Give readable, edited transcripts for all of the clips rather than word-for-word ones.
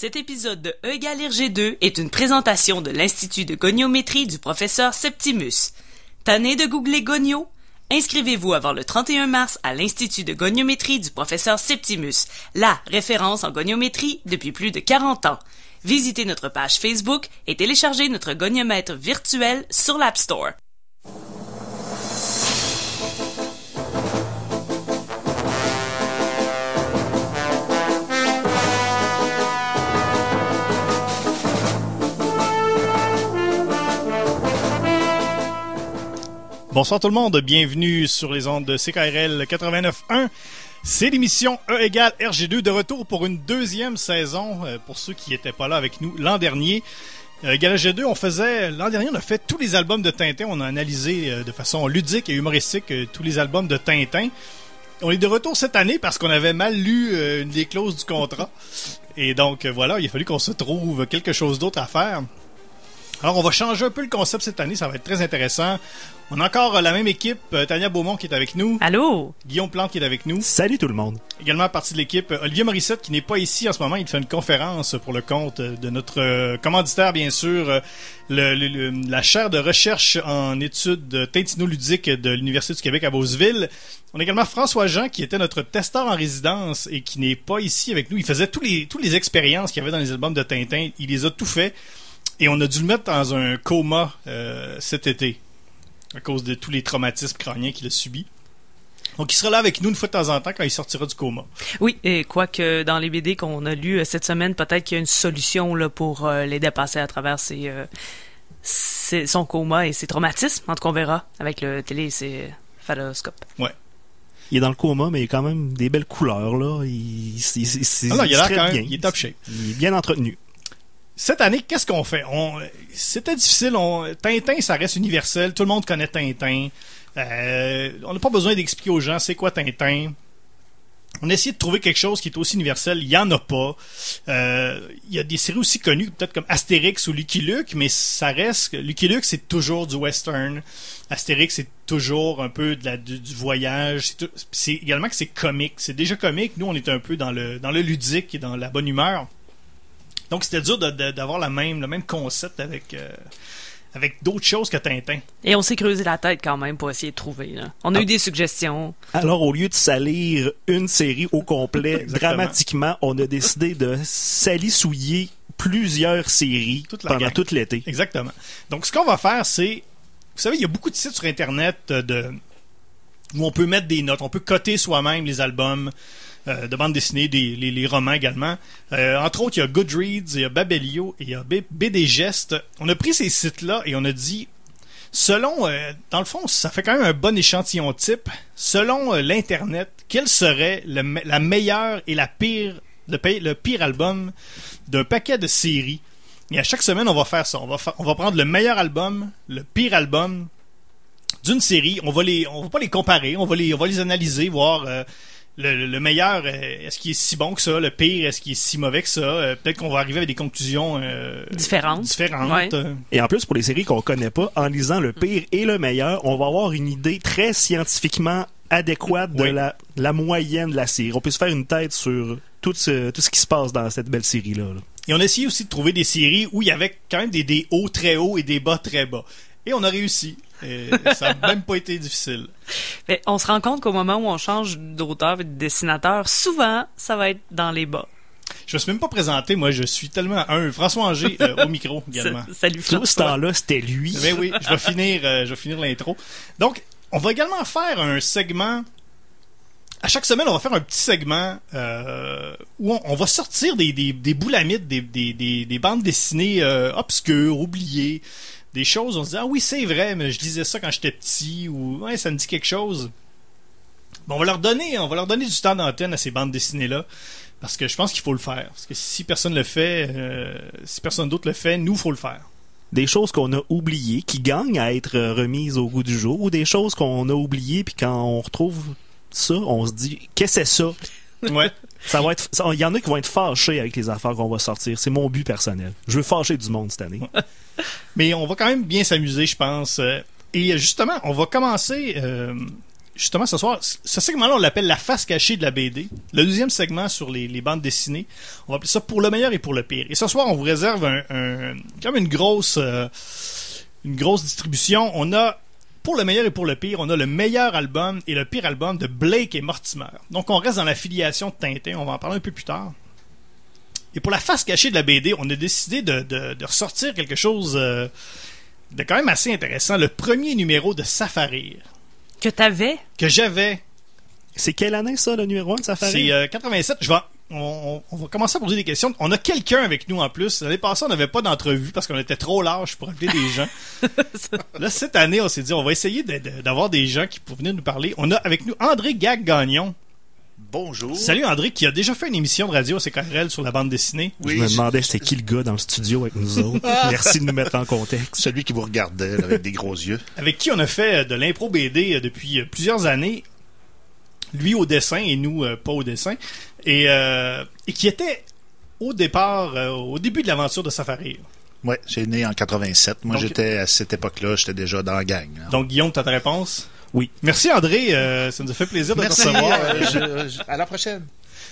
Cet épisode de E = RG2 est une présentation de l'Institut de goniométrie du professeur Septimus. Tanné de googler gonio? Inscrivez-vous avant le 31 mars à l'Institut de goniométrie du professeur Septimus, la référence en goniométrie depuis plus de 40 ans. Visitez notre page Facebook et téléchargez notre goniomètre virtuel sur l'App Store. Bonsoir tout le monde, bienvenue sur les ondes de CKRL 89.1. C'est l'émission E = RG2 de retour pour une deuxième saison, pour ceux qui n'étaient pas là avec nous l'an dernier. Égal RG2, l'an dernier on a fait tous les albums de Tintin, on a analysé de façon ludique et humoristique tous les albums de Tintin. On est de retour cette année parce qu'on avait mal lu une des clauses du contrat. Et donc voilà, il a fallu qu'on se trouve quelque chose d'autre à faire. Alors, on va changer un peu le concept cette année, ça va être très intéressant. On a encore la même équipe, Tania Beaumont qui est avec nous. Allô? Guillaume Plante qui est avec nous. Salut tout le monde. Également partie de l'équipe, Olivier Morissette qui n'est pas ici en ce moment, il fait une conférence pour le compte de notre commanditaire, bien sûr, la chaire de recherche en études tintinoludiques de l'Université du Québec à Beauceville. On a également François Jean qui était notre testeur en résidence et qui n'est pas ici avec nous. Il faisait toutes les expériences qu'il y avait dans les albums de Tintin, il les a tout fait. Et on a dû le mettre dans un coma cet été, à cause de tous les traumatismes crâniens qu'il a subis. Donc il sera là avec nous une fois de temps en temps quand il sortira du coma. Oui, et quoique dans les BD qu'on a lus cette semaine, peut-être qu'il y a une solution là, pour les dépasser à travers son coma et ses traumatismes. En tout cas, on verra avec le téléphaloscope. Ouais. Il est dans le coma, mais il a quand même des belles couleurs, là. Il a l'air quand même, il est top shape. Il est bien entretenu. Cette année, qu'est-ce qu'on fait? C'était difficile. Tintin, ça reste universel. Tout le monde connaît Tintin. On n'a pas besoin d'expliquer aux gens c'est quoi Tintin. On a essayé de trouver quelque chose qui est aussi universel. Il n'y en a pas. Il y a des séries aussi connues, peut-être comme Astérix ou Lucky Luke, mais ça reste... Lucky Luke, c'est toujours du western. Astérix, c'est toujours un peu du voyage. C'est également que c'est comique. C'est déjà comique. Nous, on est un peu dans le ludique et dans la bonne humeur. Donc, c'était dur d'avoir le même concept avec d'autres choses que Tintin. Et on s'est creusé la tête quand même pour essayer de trouver. Là. On a eu des suggestions. Alors, au lieu de salir une série au complet, dramatiquement, on a décidé de salissouiller plusieurs séries pendant tout l'été. Exactement. Donc, ce qu'on va faire, c'est... Vous savez, il y a beaucoup de sites sur Internet où on peut mettre des notes. On peut coter soi-même les albums de bande dessinée, les romans également. Entre autres, il y a Goodreads, il y a Babelio et il y a BDgest. On a pris ces sites-là et on a dit, selon, dans le fond, ça fait quand même un bon échantillon type. Selon l'Internet, quel serait la meilleure et le pire album d'un paquet de séries? Et à chaque semaine, on va faire ça. On va prendre le meilleur album, le pire album d'une série. On va pas les comparer, on va les analyser, voir... Le meilleur, est-ce qu'il est si bon que ça? Le pire, est-ce qu'il est si mauvais que ça? Peut-être qu'on va arriver avec des conclusions différentes. Ouais. Et en plus, pour les séries qu'on connaît pas, en lisant le pire et le meilleur, on va avoir une idée très scientifiquement adéquate de la moyenne de la série. On peut se faire une tête sur tout ce qui se passe dans cette belle série-là. Et on a essayé aussi de trouver des séries où il y avait quand même des hauts très hauts et des bas très bas. Et on a réussi. Et ça n'a même pas été difficile. Mais on se rend compte qu'au moment où on change d'auteur et de dessinateur, souvent, ça va être dans les bas. Je me suis même pas présenté, moi, je suis tellement François Anger au micro également. Salut François. Tout ce temps-là, c'était lui. Mais oui, je vais finir l'intro. Donc, on va également faire un segment. À chaque semaine, on va faire un petit segment où on va sortir des boulamites, des bandes dessinées obscures, oubliées. Des choses, on se dit, ah oui, c'est vrai, mais je lisais ça quand j'étais petit, ou ouais, ça me dit quelque chose. Bon, on va leur donner du temps d'antenne à ces bandes dessinées-là, parce que je pense qu'il faut le faire. Parce que si personne le fait, si personne d'autre le fait, nous, il faut le faire. Des choses qu'on a oubliées, qui gagnent à être remises au goût du jour, ou des choses qu'on a oubliées, puis quand on retrouve ça, on se dit, qu'est-ce que c'est ça? Ouais. Il y en a qui vont être fâchés avec les affaires qu'on va sortir. C'est mon but personnel. Je veux fâcher du monde cette année. Mais on va quand même bien s'amuser, je pense. Et justement, on va commencer justement, ce soir, ce segment-là, on l'appelle la face cachée de la BD. Le deuxième segment sur les bandes dessinées. On va appeler ça pour le meilleur et pour le pire. Et ce soir, on vous réserve comme une grosse distribution. On a, pour le meilleur et pour le pire, on a le meilleur album et le pire album de Blake et Mortimer. Donc, on reste dans l'affiliation de Tintin. On va en parler un peu plus tard. Et pour la face cachée de la BD, on a décidé de ressortir quelque chose de quand même assez intéressant. Le premier numéro de Safarir. Que j'avais. C'est quelle année, ça, le numéro 1 de Safarir? C'est 87. On va commencer à poser des questions. On a quelqu'un avec nous en plus. L'année passée, on n'avait pas d'entrevue parce qu'on était trop large pour appeler des gens. Là, cette année, on s'est dit, on va essayer d'avoir des gens qui pourraient venir nous parler. On a avec nous André Gagnon. Bonjour. Salut André, qui a déjà fait une émission de radio à CKRL sur la bande dessinée. Oui, je me demandais c'était qui le gars dans le studio avec nous autres. Merci de nous mettre en contexte. Celui qui vous regardait là, avec des gros yeux. Avec qui on a fait de l'impro BD depuis plusieurs années. Lui au dessin et nous pas au dessin. Et qui était au départ, au début de l'aventure de Safarir. Oui, j'ai né en 87. Moi, Donc, j'étais à cette époque-là, j'étais déjà dans la gang. Hein. Donc Guillaume, t'as ta réponse? Oui. Merci André, ça nous a fait plaisir de te recevoir. À la prochaine.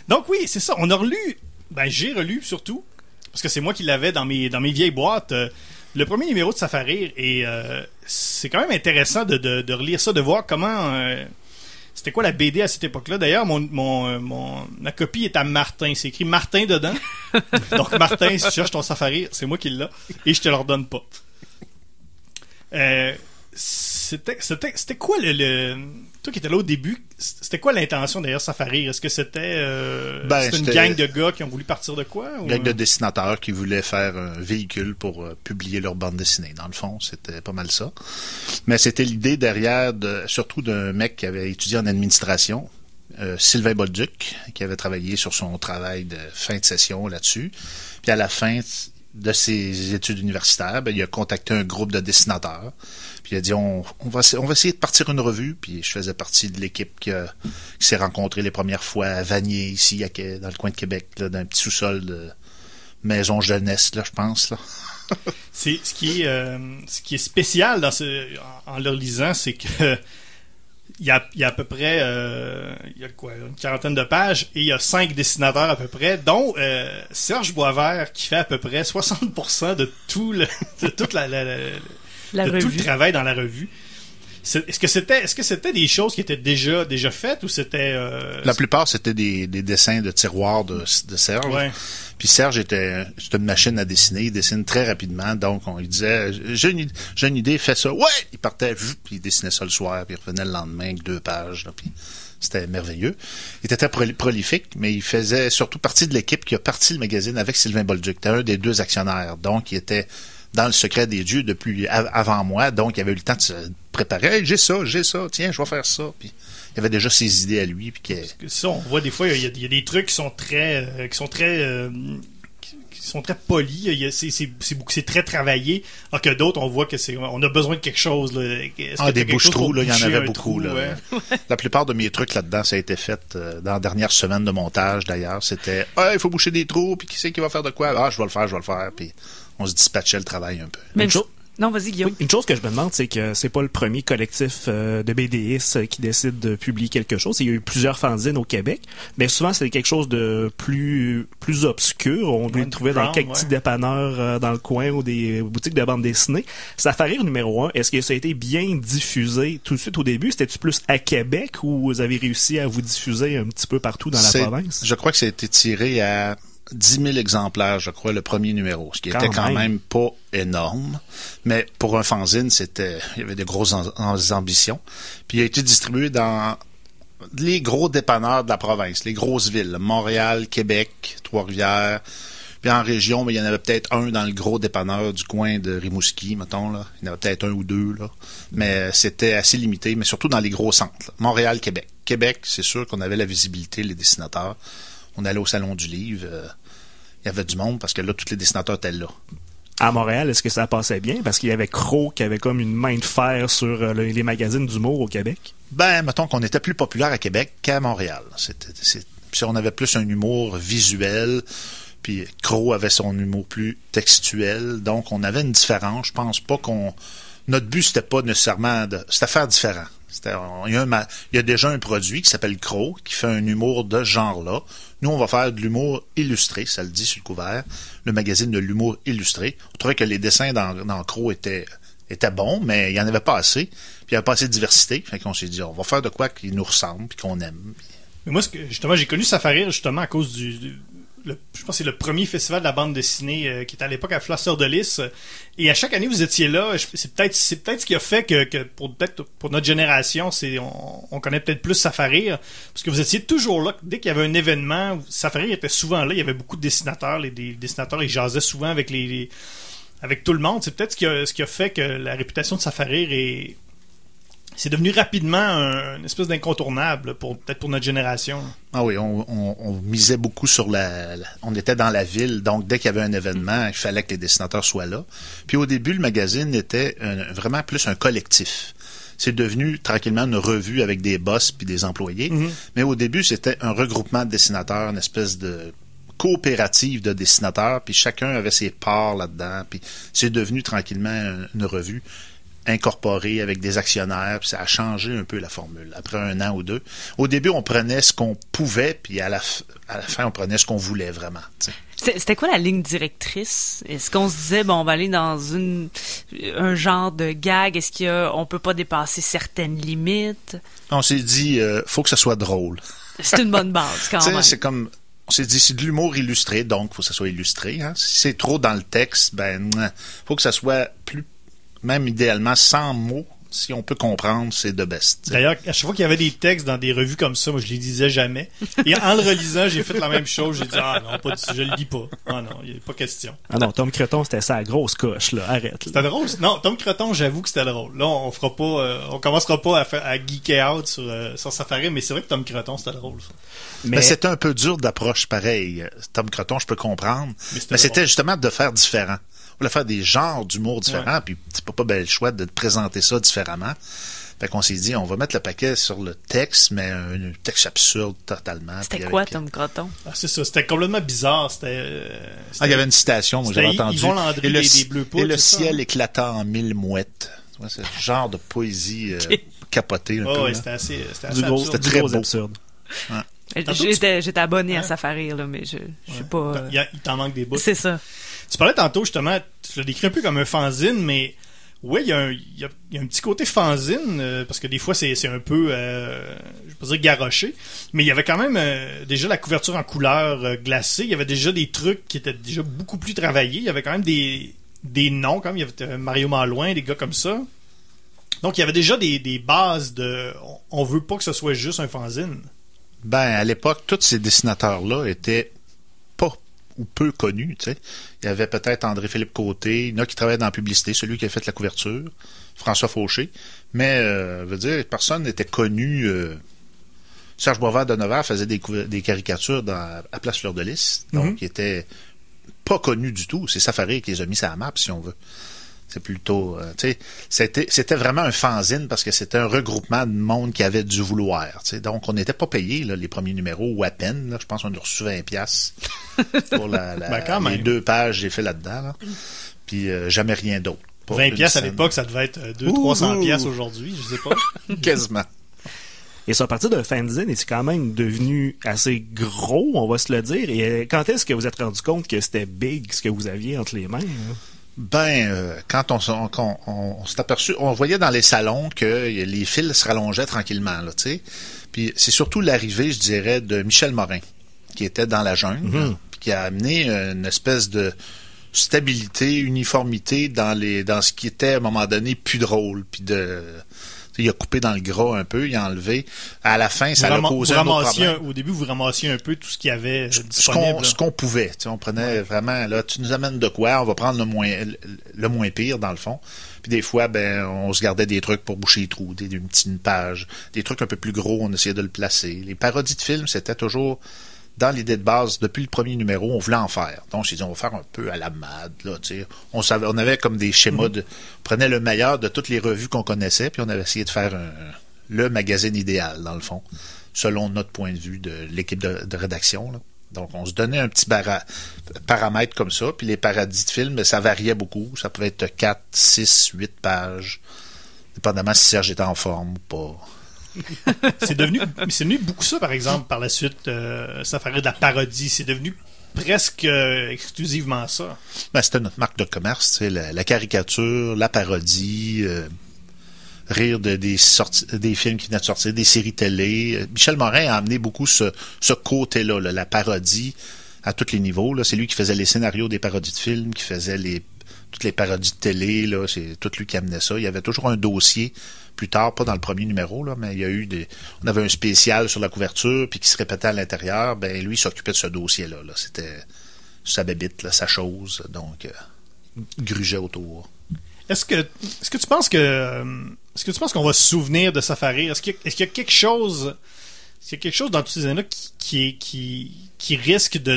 Donc oui, c'est ça. On a relu, j'ai relu surtout, parce que c'est moi qui l'avais dans mes vieilles boîtes, le premier numéro de Safarir, et c'est quand même intéressant de relire ça, de voir comment... c'était quoi la BD à cette époque-là? D'ailleurs, ma copie est à Martin. C'est écrit Martin dedans. Donc Martin, si tu cherches ton Safarir, c'est moi qui l'ai, et je te le redonne pas. C'était quoi toi qui étais là au début, c'était quoi l'intention derrière Safarir? Est-ce que c'était une gang de gars qui ont voulu partir de quoi? Une gang de dessinateurs qui voulaient faire un véhicule pour publier leur bande dessinée. Dans le fond, c'était pas mal ça. Mais c'était l'idée derrière, surtout d'un mec qui avait étudié en administration, Sylvain Bolduc, qui avait travaillé sur son travail de fin de session là-dessus. Puis à la fin de ses études universitaires, il a contacté un groupe de dessinateurs. Puis il a dit, on va essayer de partir une revue. Puis je faisais partie de l'équipe qui s'est rencontrée les premières fois à Vanier, ici, dans le coin de Québec, là, dans un petit sous-sol de maison jeunesse, là, je pense. Là. Ce qui est spécial en le lisant, c'est que il y a à peu près une quarantaine de pages et il y a 5 dessinateurs à peu près, dont Serge Boisvert qui fait à peu près 60% de tout le travail dans la revue. Est-ce que c'était des choses qui étaient déjà faites ou c'était La plupart c'était des dessins de tiroirs de Serge. Ouais. Puis Serge c'est une machine à dessiner, il dessine très rapidement, donc on lui disait j'ai une idée, fais ça. Ouais, il partait, puis il dessinait ça le soir, puis il revenait le lendemain avec 2 pages, là, puis c'était merveilleux. Il était très prolifique, mais il faisait surtout partie de l'équipe qui a parti le magazine avec Sylvain Bolduc. C'était un des 2 actionnaires, donc il était dans le secret des dieux depuis avant moi, donc il avait eu le temps de se préparer. Hey, j'ai ça, tiens, je vais faire ça. Puis il avait déjà ses idées à lui. Puis Parce que ça, on voit des fois, il y a des trucs qui sont très polis. C'est très travaillé. Alors que d'autres, on voit que on a besoin de quelque chose. Là. Des bouches-trous, là, il y en avait beaucoup. Là. Ouais. La plupart de mes trucs là-dedans, ça a été fait dans la dernière semaine de montage, d'ailleurs. C'était, il faut boucher des trous, puis qui c'est qui va faire de quoi? Ah, je vais le faire. Puis on se dispatchait le travail un peu. Non, vas-y, Guillaume. Oui, une chose que je me demande, c'est que c'est pas le premier collectif de BDistes qui décide de publier quelque chose. Il y a eu plusieurs fanzines au Québec, mais souvent c'est quelque chose de plus obscur. On doit le trouver dans quelques petits dépanneurs dans le coin ou des boutiques de bande dessinée. Safarir numéro 1, est-ce que ça a été bien diffusé tout de suite au début? C'était-tu plus à Québec ou vous avez réussi à vous diffuser un petit peu partout dans la province? Je crois que ça a été tiré à 10 000 exemplaires, je crois, le premier numéro, ce qui était quand même pas énorme. Mais pour un fanzine, il y avait de grosses ambitions. Puis il a été distribué dans les gros dépanneurs de la province, les grosses villes, Montréal, Québec, Trois-Rivières. Puis en région, mais il y en avait peut-être un dans le gros dépanneur du coin de Rimouski, mettons, là. Il y en avait peut-être un ou 2, là. Mais c'était assez limité, mais surtout dans les gros centres, là. Montréal, Québec. Québec, c'est sûr qu'on avait la visibilité, les dessinateurs. On allait au Salon du Livre, il y avait du monde parce que là, tous les dessinateurs étaient là. À Montréal, est-ce que ça passait bien? Parce qu'il y avait Crow qui avait comme une main de fer sur les magazines d'humour au Québec. Mettons qu'on était plus populaire à Québec qu'à Montréal. Puis on avait plus un humour visuel, puis Crow avait son humour plus textuel, donc on avait une différence. Je pense pas qu'on notre but, c'était pas nécessairement c'était faire différent. Il y a déjà un produit qui s'appelle Crow, qui fait un humour de ce genre-là. Nous, on va faire de l'humour illustré, ça le dit sur le couvert, le magazine de l'humour illustré. On trouvait que les dessins dans Crow étaient bons, mais il n'y en avait pas assez. Puis il n'y avait pas assez de diversité. Fait qu'on s'est dit, on va faire de quoi qui nous ressemble puis qu'on aime. Mais moi, justement, j'ai connu Safari justement à cause je pense que c'est le premier festival de la bande dessinée qui était à l'époque à Fleur de Lys. Et à chaque année, vous étiez là. C'est peut-être ce qui a fait que pour notre génération, on connaît peut-être plus Safari. Parce que vous étiez toujours là. Dès qu'il y avait un événement, Safari était souvent là. Il y avait beaucoup de dessinateurs. Les dessinateurs, ils jasaient souvent avec avec tout le monde. C'est peut-être ce qui a fait que la réputation de Safari c'est devenu rapidement une espèce d'incontournable peut-être pour notre génération. Ah oui, on misait beaucoup sur on était dans la ville, donc dès qu'il y avait un événement, il fallait que les dessinateurs soient là. Puis au début, le magazine était vraiment plus un collectif. C'est devenu tranquillement une revue avec des boss puis des employés. Mm-hmm. Mais au début, c'était un regroupement de dessinateurs, une espèce de coopérative de dessinateurs, puis chacun avait ses parts là-dedans. Puis c'est devenu tranquillement une revue incorporé avec des actionnaires, puis ça a changé un peu la formule, après 1 an ou 2. Au début, on prenait ce qu'on pouvait, puis à la fin, on prenait ce qu'on voulait vraiment. T'sais. C'était quoi la ligne directrice? Est-ce qu'on se disait, on va aller dans un genre de gag? Est-ce qu'on peut pas dépasser certaines limites? On s'est dit, faut que ça soit drôle. C'est une bonne base, quand même. C'est comme... On s'est dit, c'est de l'humour illustré, donc faut que ça soit illustré. Hein? Si c'est trop dans le texte, faut que ça soit plus... Même idéalement, sans mots, si on peut comprendre, c'est de best. T'sais. D'ailleurs, à chaque fois qu'il y avait des textes dans des revues comme ça, moi, je les lisais jamais. Et en le relisant, j'ai fait la même chose. J'ai dit, non, je le lis pas. Ah non, il n'y a pas question. Ah non, Tom Creton, c'était ça, grosse coche, là. Arrête. Là. C'était drôle? Non, Tom Creton, j'avoue que c'était drôle. Là, on commencera pas à geeker out sur Safari, mais c'est vrai que Tom Creton, c'était drôle, ça. Mais c'était un peu dur d'approche, pareil. Tom Creton, je peux comprendre. Mais c'était justement de faire différent. On voulait faire des genres d'humour différents, puis c'est pas le choix de présenter ça différemment. Fait qu'on s'est dit, on va mettre le paquet sur le texte, mais un texte absurde totalement. C'était quoi, Tom Creton? C'est ça, c'était complètement bizarre. Il y avait une citation, moi j'avais entendu. Yvon Landry, des Bleus Poudres, et le ciel éclatant en 1000 mouettes. Ouais, c'est ce genre de poésie capotée un peu. Oui, c'était assez C'était très beau. Absurde. Ouais. J'étais abonné à Safari, là, mais je suis pas... Il t'en manque des bouts. C'est ça. Tu parlais tantôt, justement, tu l'as décrit un peu comme un fanzine, mais oui, il y a un petit côté fanzine, parce que des fois, c'est un peu, je vais pas dire garoché, mais il y avait quand même déjà la couverture en couleur glacée, il y avait déjà des trucs qui étaient déjà beaucoup plus travaillés, il y avait quand même des noms, comme il y avait Mario Malouin, des gars comme ça. Donc, il y avait déjà des bases de... On veut pas que ce soit juste un fanzine. À l'époque, tous ces dessinateurs-là étaient pas ou peu connus, tu sais. Il y avait peut-être André-Philippe Côté, il y en a qui travaillaient dans la publicité, celui qui a fait la couverture, François Fauché, mais, personne n'était connu. Serge Boisvert de Nevers faisait des caricatures à Place Fleur de Lys, donc il était pas connu du tout. C'est Safari qui les a mis sur la map, si on veut. C'est plutôt... c'était vraiment un fanzine parce que c'était un regroupement de monde qui avait du vouloir. T'sais. Donc, on n'était pas payé les premiers numéros, ou à peine. Là, je pense qu'on a reçu 20$ pour les 2 pages que j'ai fait là-dedans. Là. Puis, jamais rien d'autre. 20$ à l'époque, ça devait être 200-300$ aujourd'hui, je sais pas. Quasiment. Et c'est à partir d'un fanzine, et c'est quand même devenu assez gros, on va se le dire. Et quand est-ce que vous êtes rendu compte que c'était big, ce que vous aviez entre les mains? Hein? Quand on s'est aperçu, on voyait dans les salons que les fils se rallongeaient tranquillement, là, tu sais. Puis c'est surtout l'arrivée, je dirais, de Michel Morin, qui était dans la jungle, puis qui a amené une espèce de stabilité, uniformité dans ce qui était, à un moment donné, plus drôle, puis il a coupé dans le gras un peu, il a enlevé. À la fin, ça a causé un autre problème. Au début, vous ramassiez un peu tout ce qu'il y avait disponible. Ce qu'on pouvait. On prenait vraiment, là, tu nous amènes de quoi, on va prendre le moins pire, dans le fond. Puis des fois, on se gardait des trucs pour boucher les trous, une page. Des trucs un peu plus gros, on essayait de le placer. Les parodies de films, c'était toujours... Dans l'idée de base, depuis le premier numéro, on voulait en faire. Donc, on s'est dit, on va faire un peu à la Mad, là, tu sais. On avait comme des schémas on prenait le meilleur de toutes les revues qu'on connaissait, puis on avait essayé de faire le magazine idéal, dans le fond, selon notre point de vue de l'équipe de rédaction, là. Donc, on se donnait un petit paramètre comme ça, puis les paradis de films, ça variait beaucoup. Ça pouvait être 4, 6, 8 pages, dépendamment si Serge était en forme ou pas. C'est devenu beaucoup ça, par exemple, par la suite, Safari de la parodie. C'est devenu presque exclusivement ça. Ben, c'était notre marque de commerce, tu sais, la caricature, la parodie, rire des films qui venaient de sortir, des séries télé. Michel Morin a amené beaucoup ce côté-là, la parodie à tous les niveaux. Là. C'est lui qui faisait les scénarios des parodies de films, qui faisait toutes les parodies de télé. Là. C'est tout lui qui amenait ça. Il y avait toujours un dossier, plus tard, pas dans le premier numéro, là, mais il y a eu on avait un spécial sur la couverture, puis qui se répétait à l'intérieur. Ben lui, il s'occupait de ce dossier-là. Là. C'était sa bébite, là, sa chose. Donc, grugeait autour. Est-ce que tu penses qu'on va se souvenir de Safari? Est-ce qu'il y a quelque chose dans toutes ces années-là qui risque de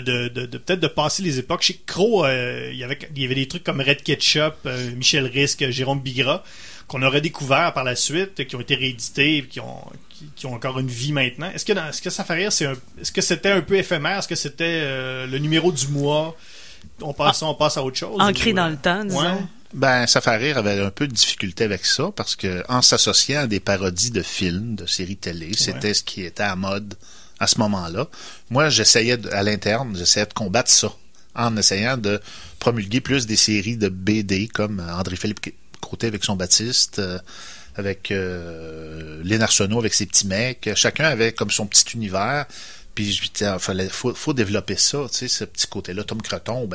peut-être de passer les époques? Chez Crow, il y avait des trucs comme Red Ketchup, Michel Risque, Jérôme Bigra, qu'on aurait découvert par la suite, qui ont été réédités, qui ont encore une vie maintenant. Est-ce que Safari, est-ce que c'était un peu éphémère? Est-ce que c'était le numéro du mois? On passe à autre chose? Ancré dans le temps, disons. Ouais. Ben, Safari avait un peu de difficulté avec ça parce que en s'associant à des parodies de films, de séries télé, c'était ce qui était à mode à ce moment-là. Moi, j'essayais de combattre ça en essayant de promulguer plus des séries de BD comme André-Philippe Côté avec son Baptiste, avec Léon Arsenault avec ses petits mecs. Chacun avait comme son petit univers. Puis je disais, faut développer ça, tu sais, ce petit côté-là. Tom Creton,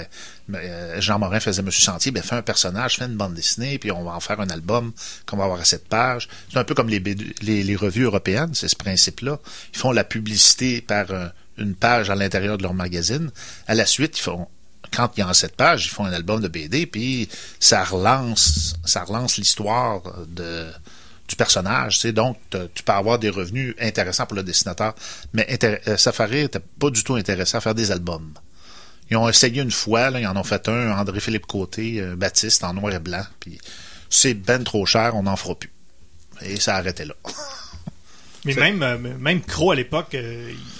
Jean Morin faisait Monsieur Sentier, fais un personnage, fais une bande dessinée, puis on va en faire un album qu'on va avoir à 7 pages. C'est un peu comme les revues européennes, c'est ce principe-là. Ils font la publicité par une page à l'intérieur de leur magazine. À la suite, quand il y a 7 pages, ils font un album de BD, puis ça relance l'histoire du personnage, tu sais, donc tu peux avoir des revenus intéressants pour le dessinateur, mais Safari n'était pas du tout intéressé à faire des albums. Ils ont essayé une fois, là, ils en ont fait un, André-Philippe Côté, Baptiste, en noir et blanc, puis c'est ben trop cher, on n'en fera plus. Et ça arrêtait là. Mais même Crow à l'époque,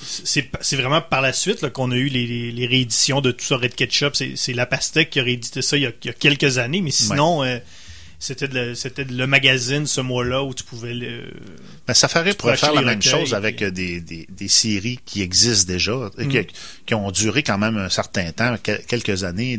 c'est vraiment par la suite là, qu'on a eu les rééditions de tout ça, Red Ketchup, c'est La Pastèque qui a réédité ça il y a quelques années, mais sinon... Ouais. C'était le magazine ce mois-là où tu pouvais Safari pourrait faire la même chose avec des séries qui existent déjà, qui ont duré quand même un certain temps, quelques années,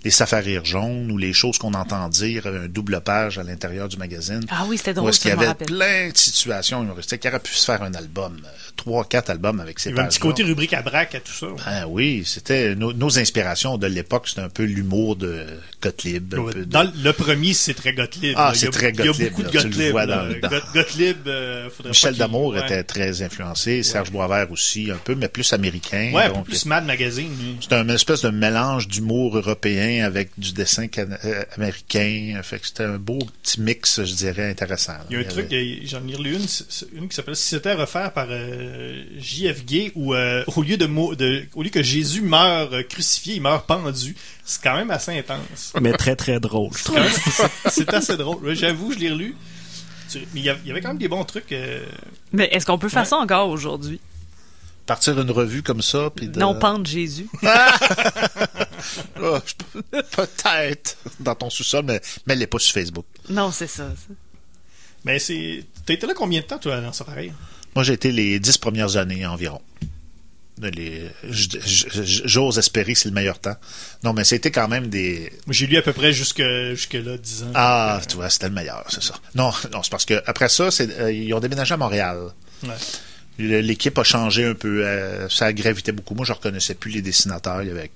les Safaris jaunes ou les choses qu'on entend dire, un double page à l'intérieur du magazine. Ah oui, c'était drôle, où est-ce qu'il y avait plein de situations humoristiques qui auraient pu se faire un album, 3-4 albums avec ces pages-là. Il y avait un petit côté rubrique à braque à tout ça. Ben oui, c'était nos inspirations de l'époque, c'était un peu l'humour de Gottlieb. Dans le premier, c'est très Gottlieb. Ah, c'est très Gottlieb. Il y a beaucoup de Gottlieb. Tu le vois dans Gottlieb, Michel Damour était très influencé, Serge Boisvert aussi, un peu, mais plus américain. Ouais, donc, plus Mad Magazine. C'était une espèce de mélange d'humour européen avec du dessin américain. Fait que c'était un beau petit mix, je dirais, intéressant. Il y a un truc, j'en ai lu une qui s'appelle « Si c'était à refaire par J.F. Gay » où au lieu que Jésus meure crucifié, il meurt pendu. C'est quand même assez intense. Mais très, très drôle, je trouve. C'est assez drôle. Ouais, j'avoue, je l'ai relu. Mais il y avait quand même des bons trucs. Mais est-ce qu'on peut faire ça encore aujourd'hui? Partir une revue comme ça, puis de... Non, pendre Jésus. Oh, peut-être dans ton sous-sol, mais elle n'est pas sur Facebook. Non, c'est ça. Mais t'as été là combien de temps, toi, dans Safari? Moi, j'ai été les 10 premières années environ. J'ose espérer que c'est le meilleur temps. Non, mais c'était quand même des... Moi, j'ai lu à peu près jusque-là, 10 ans. Ah, tu vois, c'était le meilleur, c'est ça. Non, c'est parce que après ça, ils ont déménagé à Montréal. Ouais. L'équipe a changé un peu. Ça gravitait beaucoup. Moi, je reconnaissais plus les dessinateurs. Il y avait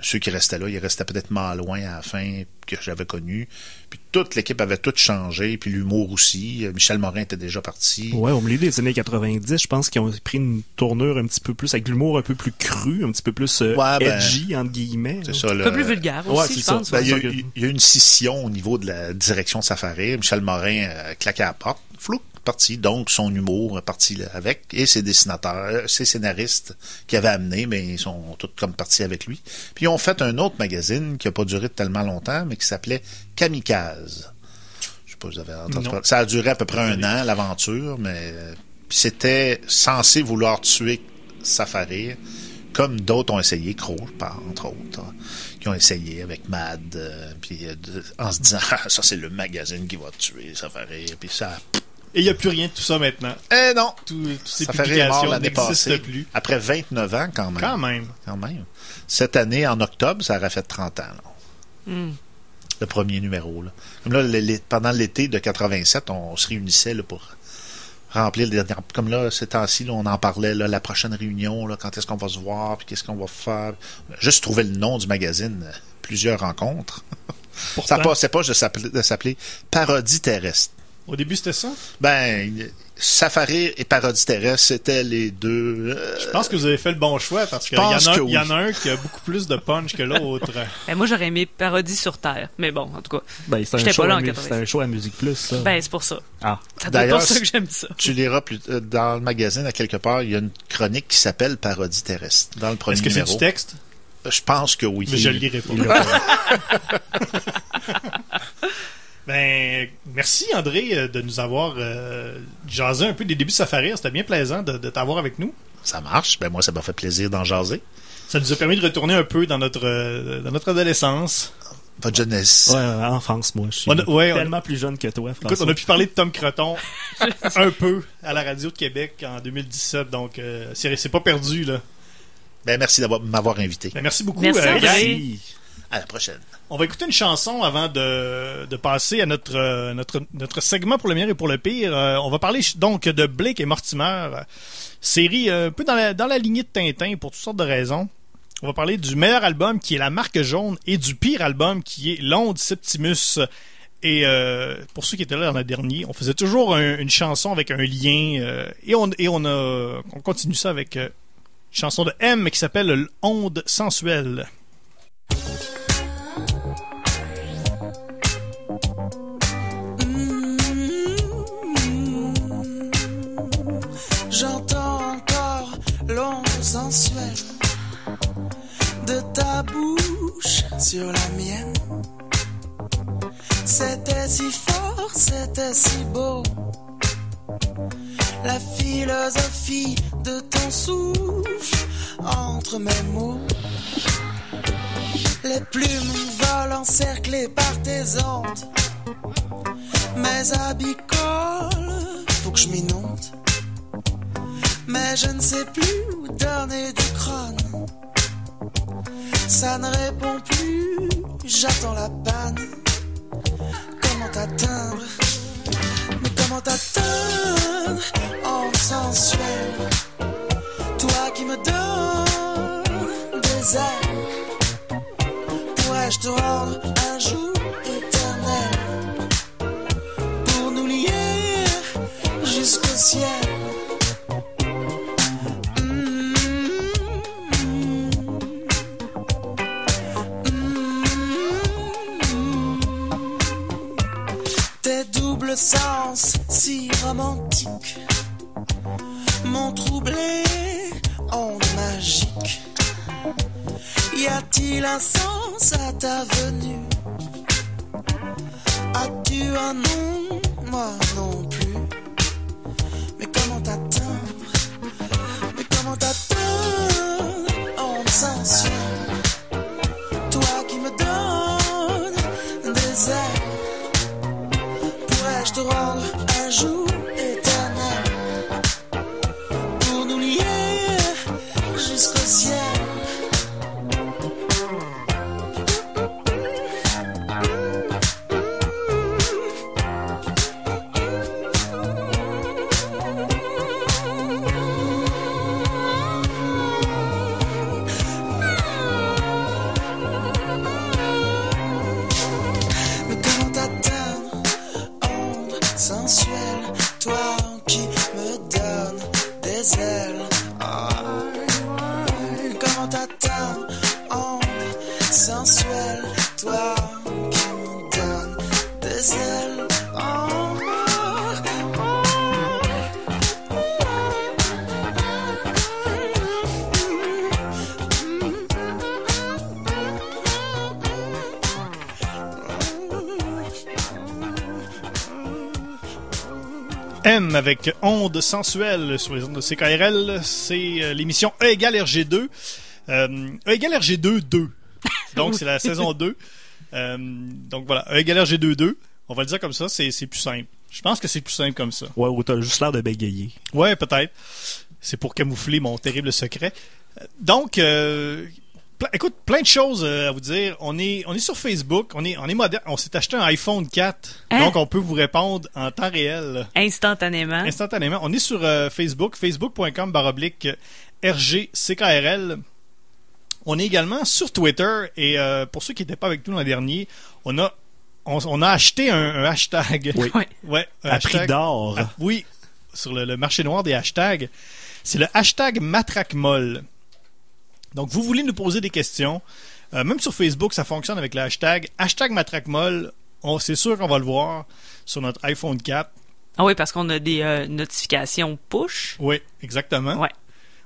ceux qui restaient là. Il restait peut-être Malouin à la fin que j'avais connu. Puis toute l'équipe avait tout changé. Puis l'humour aussi. Michel Morin était déjà parti. Ouais, au milieu des années 90, je pense qu'ils ont pris une tournure un petit peu plus avec l'humour un peu plus cru, un petit peu plus edgy, entre guillemets. C'est ça, un peu plus vulgaire aussi, je pense. Il y a une scission au niveau de la direction de Safari. Michel Morin claquait à la porte. Flou. Parti, donc son humour parti avec, et ses dessinateurs, ses scénaristes qu'il avait amenés, mais ils sont tous comme partis avec lui. Puis ils ont fait un autre magazine qui n'a pas duré tellement longtemps, mais qui s'appelait Kamikaze. Je sais pas si vous avez entendu parler. Ça a duré à peu près un an, l'aventure, mais c'était censé vouloir tuer Safari. Comme d'autres ont essayé, Crow, entre autres, qui ont essayé avec Mad, en se disant, ah, ça c'est le magazine qui va te tuer, ça fait rire, puis ça... Et il n'y a plus rien de tout ça maintenant. Eh non! Toutes ces ça fait rire mort publications l'année n'existent passée. plus. Après 29 ans, quand même. Quand même. Cette année, en octobre, ça aurait fait 30 ans. Là. Le premier numéro. Là. Comme là, pendant l'été de 87, on se réunissait là, pour remplir le dernier... Comme là, ces temps-ci, là, on en parlait, là, la prochaine réunion, là, quand est-ce qu'on va se voir, puis qu'est-ce qu'on va faire. Juste trouver le nom du magazine, plusieurs rencontres. Pourtant, ça passait pas de s'appeler Parodie terrestre. Au début, c'était ça? Ben, Safari et Parodie terrestre, c'était les deux. Je pense que vous avez fait le bon choix parce qu'il y en a un qui a beaucoup plus de punch que l'autre. Ben, moi, j'aurais aimé Parodie sur Terre. Mais bon, en tout cas, Ben, j'étais pas là en c'est 87. un show à Musique Plus, ça. Ben, c'est pour ça. Ah. Ça doit être D'ailleurs, pour ça que j'aime ça. Tu liras dans le magazine, à quelque part, il y a une chronique qui s'appelle Parodie terrestre, dans le premier Est-ce que numéro. c'est du texte? Je pense que oui. Mais je le lirai pas. Ben, merci André de nous avoir jasé un peu des débuts de Safari. C'était bien plaisant de t'avoir avec nous. Ça marche. Ben moi, ça m'a fait plaisir d'en jaser. Ça nous a permis de retourner un peu dans notre adolescence. Votre jeunesse. Ouais, enfance, moi. Je suis tellement plus jeune que toi, François. Écoute, on a pu parler de Tom Croton un peu à la radio de Québec en 2017, donc c'est pas perdu, là. Ben merci de m'avoir invité. Ben, merci beaucoup. Merci, André. Yann. À la prochaine. On va écouter une chanson avant de passer à notre segment pour le meilleur et pour le pire. On va parler donc de Blake et Mortimer, série un peu dans la lignée de Tintin pour toutes sortes de raisons. On va parler du meilleur album qui est La Marque Jaune et du pire album qui est L'Onde Septimus. Et pour ceux qui étaient là dans le dernier, on faisait toujours une chanson avec un lien et on continue ça avec une chanson de M qui s'appelle Onde Sensuelle. J'entends encore l'onde sensuelle de ta bouche sur la mienne. C'était si fort, c'était si beau. La philosophie de ton souffle entre mes mots. Les plumes volent encerclées par tes ondes. Mes habits collent, faut que je m'inonde. Mais je ne sais plus où donner du crâne. Ça ne répond plus, j'attends la panne. Comment t'atteindre? Mais comment t'atteindre? En sensuel, toi qui me donnes des ailes. Pourrais-je te rendre un jour éternel pour nous lier jusqu'au ciel? Double sens si romantique m'ont troublé en magique. Y a-t-il un sens à ta venue? As-tu un nom? Moi non plus. Mais comment t'atteindre? Mais comment t'atteindre en sensuel? Toi qui me donnes des ailes. Pourrais-je te rendre un jour éternel pour nous lier jusqu'au ciel? Mais comment t'atteindre? Onde sensuelle. M avec Onde sensuelle sur les ondes de CKRL. C'est l'émission E égale RG2. E égale RG2 2. Donc, c'est la saison 2. Donc, voilà. E égale RG2 2. On va le dire comme ça, c'est plus simple. Je pense que c'est plus simple comme ça. Ouais, ou t'as juste l'air de bégayer. Ouais, peut-être. C'est pour camoufler mon terrible secret. Donc, écoute, plein de choses à vous dire. On est sur Facebook, on est moderne. On s'est acheté un iPhone 4, donc on peut vous répondre en temps réel. Instantanément. On est sur Facebook, facebook.com/RGCKRL. On est également sur Twitter et pour ceux qui n'étaient pas avec nous l'an dernier, on a acheté un hashtag. Oui. Ouais, un à hashtag, prix d'or. oui, sur le marché noir des hashtags. C'est le hashtag MatraqueMolle. Donc, vous voulez nous poser des questions. Même sur Facebook, ça fonctionne avec le hashtag MatraqueMolle. C'est sûr qu'on va le voir sur notre iPhone 4. Ah oui, parce qu'on a des notifications push. Oui, exactement. Ouais.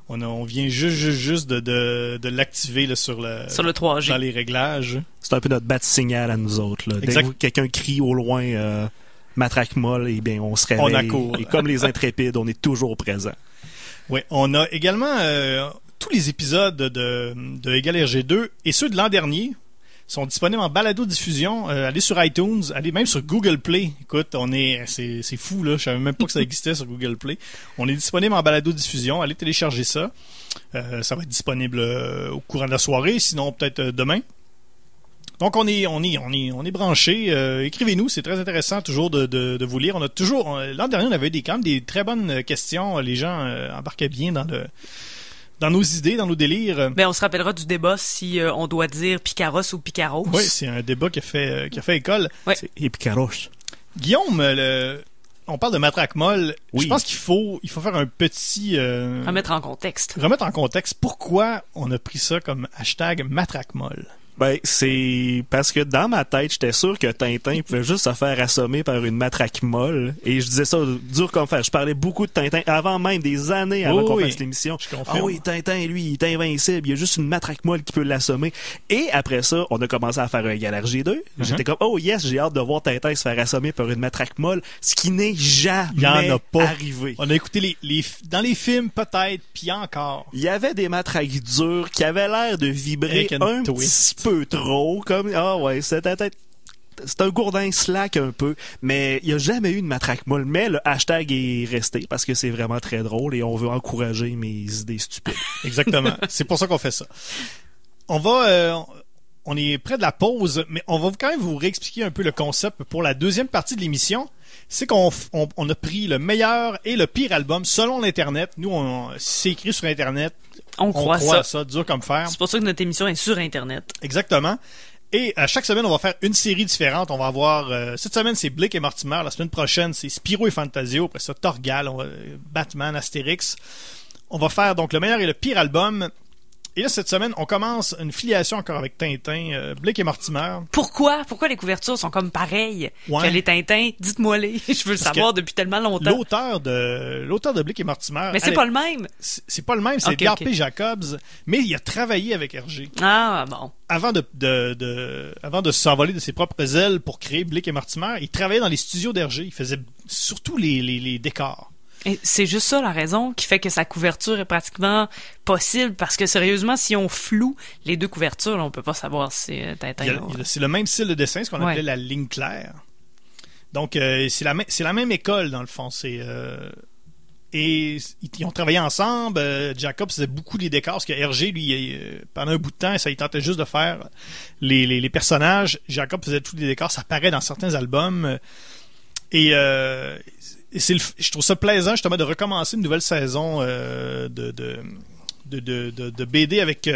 On vient juste de l'activer là, sur le 3G. Dans les réglages. C'est un peu notre bat signal à nous autres. Là. Dès que quelqu'un crie au loin MatraqueMolle, eh bien, on se réveille. On accourt. Et comme les intrépides, on est toujours présent. Oui, on a également tous les épisodes de Égal RG2 et ceux de l'an dernier sont disponibles en balado-diffusion. Allez sur iTunes, allez même sur Google Play. Écoute, c'est fou là, je savais même pas que ça existait sur Google Play. On est disponible en balado-diffusion, allez télécharger ça. Ça va être disponible au courant de la soirée, sinon peut-être demain. Donc on est branchés. Écrivez-nous, c'est très intéressant toujours de vous lire. On a toujours l'an dernier on avait quand même des très bonnes questions. Les gens embarquaient bien dans nos idées, dans nos délires. Ben, on se rappellera du débat si on doit dire Picaros ou Picaros. Oui, c'est un débat qui a fait école. Ouais. C'est Picaros. Guillaume, on parle de MatraqueMolle. Oui. Je pense qu'il faut faire un petit... Remettre en contexte. Pourquoi on a pris ça comme hashtag MatraqueMolle. Ben, c'est parce que dans ma tête, j'étais sûr que Tintin pouvait juste se faire assommer par une matraque molle. Et je disais ça dur comme fer. Je parlais beaucoup de Tintin avant même, des années avant qu'on fasse l'émission. Ah oui, Tintin, lui, il est invincible. Il y a juste une matraque molle qui peut l'assommer. Et après ça, on a commencé à faire un Égal RG2. J'étais comme, oh yes, j'ai hâte de voir Tintin se faire assommer par une matraque molle. Ce qui n'est jamais arrivé. On a écouté dans les films, peut-être, puis encore. Il y avait des matraques dures qui avaient l'air de vibrer un petit peu trop, comme c'est un gourdin slack un peu, mais il n'y a jamais eu de matraque molle. Mais le hashtag est resté parce que c'est vraiment très drôle et on veut encourager mes idées stupides. Exactement. C'est pour ça qu'on fait ça. On est près de la pause, mais on va quand même vous réexpliquer un peu le concept pour la deuxième partie de l'émission. C'est qu'on a pris le meilleur et le pire album selon l'Internet. Nous, c'est écrit sur Internet. On croit ça, dur comme fer. C'est pour ça que notre émission est sur Internet. Exactement. Et à chaque semaine, on va faire une série différente. On va avoir... cette semaine, c'est Blake et Mortimer. La semaine prochaine, c'est Spyro et Fantasio. Après ça, Torgal, Batman, Astérix. On va faire donc le meilleur et le pire album. Et là, cette semaine, on commence une filiation encore avec Tintin, Blake et Mortimer. Pourquoi les couvertures sont comme pareilles que les Tintins? Dites-moi-les. Je veux le savoir depuis tellement longtemps. L'auteur de Blake et Mortimer... Mais c'est pas le même. C'est pas le même, c'est Edgar P. Jacobs, mais il a travaillé avec Hergé. Ah, bon. Avant de s'envoler de ses propres ailes pour créer Blake et Mortimer, il travaillait dans les studios d'Hergé. Il faisait surtout les décors. Et c'est juste ça la raison qui fait que sa couverture est pratiquement possible, parce que sérieusement, si on floue les deux couvertures, là, on peut pas savoir si Tintin... C'est le même style de dessin, ce qu'on appelait la ligne claire. Donc, c'est la même école, dans le fond. Et ils ont travaillé ensemble. Jacob faisait beaucoup des décors, parce que Hergé, lui, pendant un bout de temps, il tentait juste de faire les personnages. Jacob faisait tous les décors, ça apparaît dans certains albums. Et je trouve ça plaisant justement de recommencer une nouvelle saison de BD avec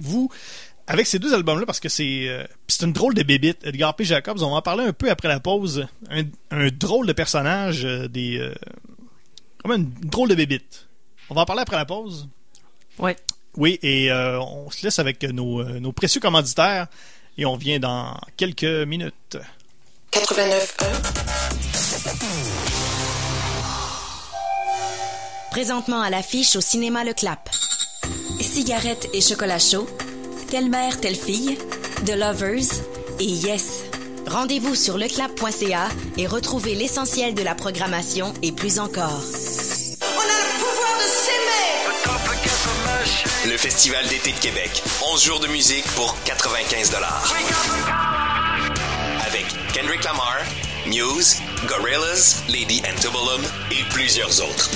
vous, avec ces deux albums-là, parce que c'est une drôle de bébite. Edgar P. Jacobs, on va en parler un peu après la pause. Un drôle de personnage, comme une drôle de bébite. On va en parler après la pause. Ouais. Oui, et on se laisse avec nos précieux commanditaires et on revient dans quelques minutes. 89.1 Présentement à l'affiche au cinéma Le Clap. Cigarettes et chocolat chaud, Telle mère, telle fille, The Lovers et Yes. Rendez-vous sur leclap.ca et retrouvez l'essentiel de la programmation et plus encore. On a le pouvoir de s'aimer. Le Festival d'été de Québec. 11 jours de musique pour 95 $. Avec Kendrick Lamar, Muse, Gorillaz, Lady Antebellum et plusieurs autres.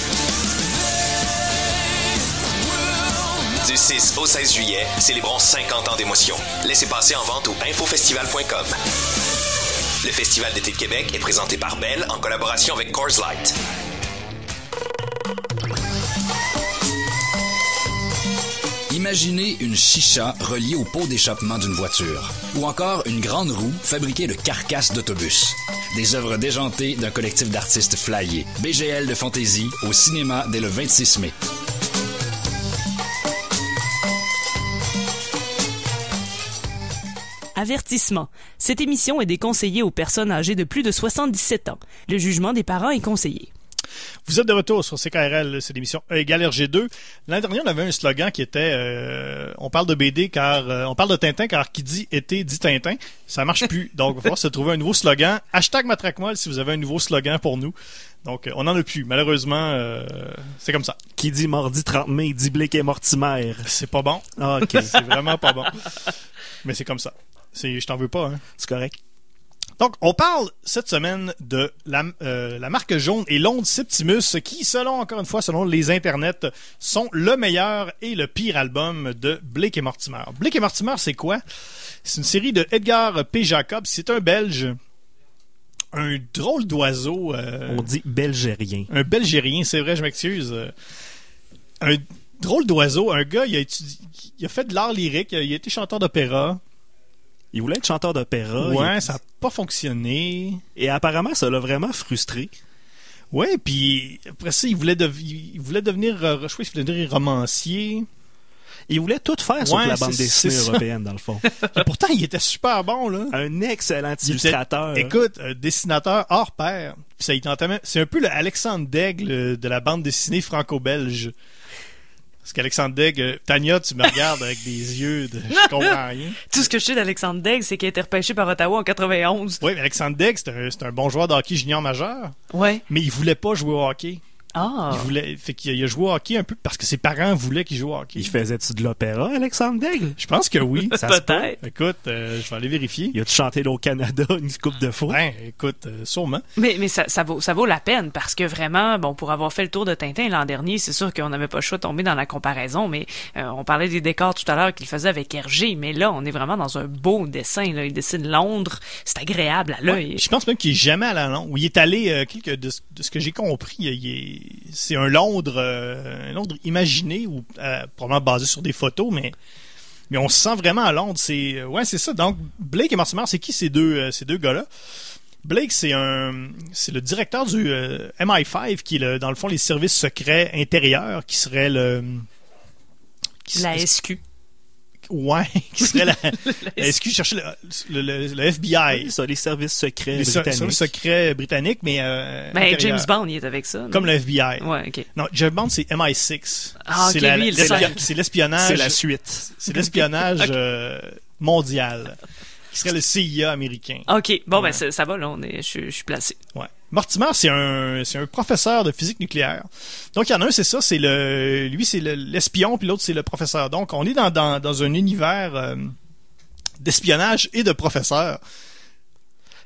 Du 6 au 16 juillet, célébrons 50 ans d'émotion. Laissez passer en vente au infofestival.com. Le Festival d'été de Québec est présenté par Bell en collaboration avec Coors Light. Imaginez une chicha reliée au pot d'échappement d'une voiture. Ou encore une grande roue fabriquée de carcasses d'autobus. Des œuvres déjantées d'un collectif d'artistes flyés. BGL de Fantaisie au cinéma dès le 26 mai. Avertissement. Cette émission est déconseillée aux personnes âgées de plus de 77 ans. Le jugement des parents est conseillé. Vous êtes de retour sur CKRL, c'est l'émission E égale RG2. L'année dernière, on avait un slogan qui était on parle de BD car on parle de Tintin car qui dit été dit Tintin. Ça marche plus. Donc, il va falloir se trouver un nouveau slogan. #Matraquemolle si vous avez un nouveau slogan pour nous. Donc, on n'en a plus. Malheureusement, c'est comme ça. Qui dit mardi 30 mai, dit Blake et Mortimer. C'est pas bon. Ah, OK. C'est vraiment pas bon. Mais c'est comme ça. Je t'en veux pas, hein. C'est correct. Donc, on parle cette semaine de la marque jaune et l'onde Septimus qui, selon les internets, sont le meilleur et le pire album de Blake et Mortimer. Blake et Mortimer, c'est quoi? C'est une série de Edgar P. Jacobs. C'est un Belge. Un drôle d'oiseau. On dit belgérien. Un belgérien, c'est vrai, je m'excuse. Un drôle d'oiseau. Un gars, il a fait de l'art lyrique. Il a été chanteur d'opéra. Il voulait être chanteur d'opéra. Ouais, ça n'a pas fonctionné. Et apparemment, ça l'a vraiment frustré. Ouais, puis après ça, il voulait devenir romancier. Il voulait tout faire sauf la bande dessinée européenne, dans le fond. Et pourtant, il était super bon, là. Un excellent illustrateur. Écoute, un dessinateur hors pair. Puis ça, c'est un peu le Alexandre Daigle de la bande dessinée franco-belge. Parce qu'Alexandre Daigle, Tania, tu me regardes avec des yeux de je comprends rien. Tout ce que je sais d'Alexandre Daigle, c'est qu'il a été repêché par Ottawa en 91. Oui, mais Alexandre Daigle, c'est un bon joueur de hockey junior majeur. Ouais. Mais il voulait pas jouer au hockey. Ah. Il a joué au hockey un peu parce que ses parents voulaient qu'il joue au hockey. Il faisait-tu de l'opéra, Alexandre Daigle? Je pense que oui. Ça se peut. Peut-être. Écoute, je vais aller vérifier. Il a-tu chanté au Canada une coupe de fois? Ben, écoute, sûrement. Mais ça vaut la peine parce que vraiment, bon, pour avoir fait le tour de Tintin l'an dernier, c'est sûr qu'on n'avait pas le choix de tomber dans la comparaison, mais on parlait des décors tout à l'heure qu'il faisait avec Hergé, mais là, on est vraiment dans un beau dessin. Là. Il dessine Londres, c'est agréable à l'œil. Ouais, je pense même qu'il est jamais allé à Londres. Où il est allé, de ce que j'ai compris, c'est un Londres imaginé ou probablement basé sur des photos, mais on se sent vraiment à Londres. C'est ça. Donc Blake et Mortimer, c'est qui ces deux gars-là? Blake, c'est le directeur du MI5 qui est dans le fond les services secrets intérieurs qui serait la SQ. Ouais, qui serait la SQ chercher le FBI. Oui, ça, les services secrets les britanniques. services secrets britanniques, mais James Bond, il est avec ça. Comme le FBI. Ouais, ok. Non, James Bond, c'est MI6. Ah, ok, lui, il c'est l'espionnage. C'est la suite. C'est l'espionnage mondial. Qui serait le CIA américain. Ok, bon, ben ça va, là, je suis placé. Ouais. Mortimer, c'est un professeur de physique nucléaire. Donc, il y en a un, c'est ça, lui, c'est l'espion, puis l'autre, c'est le professeur. Donc, on est dans un univers d'espionnage et de professeur.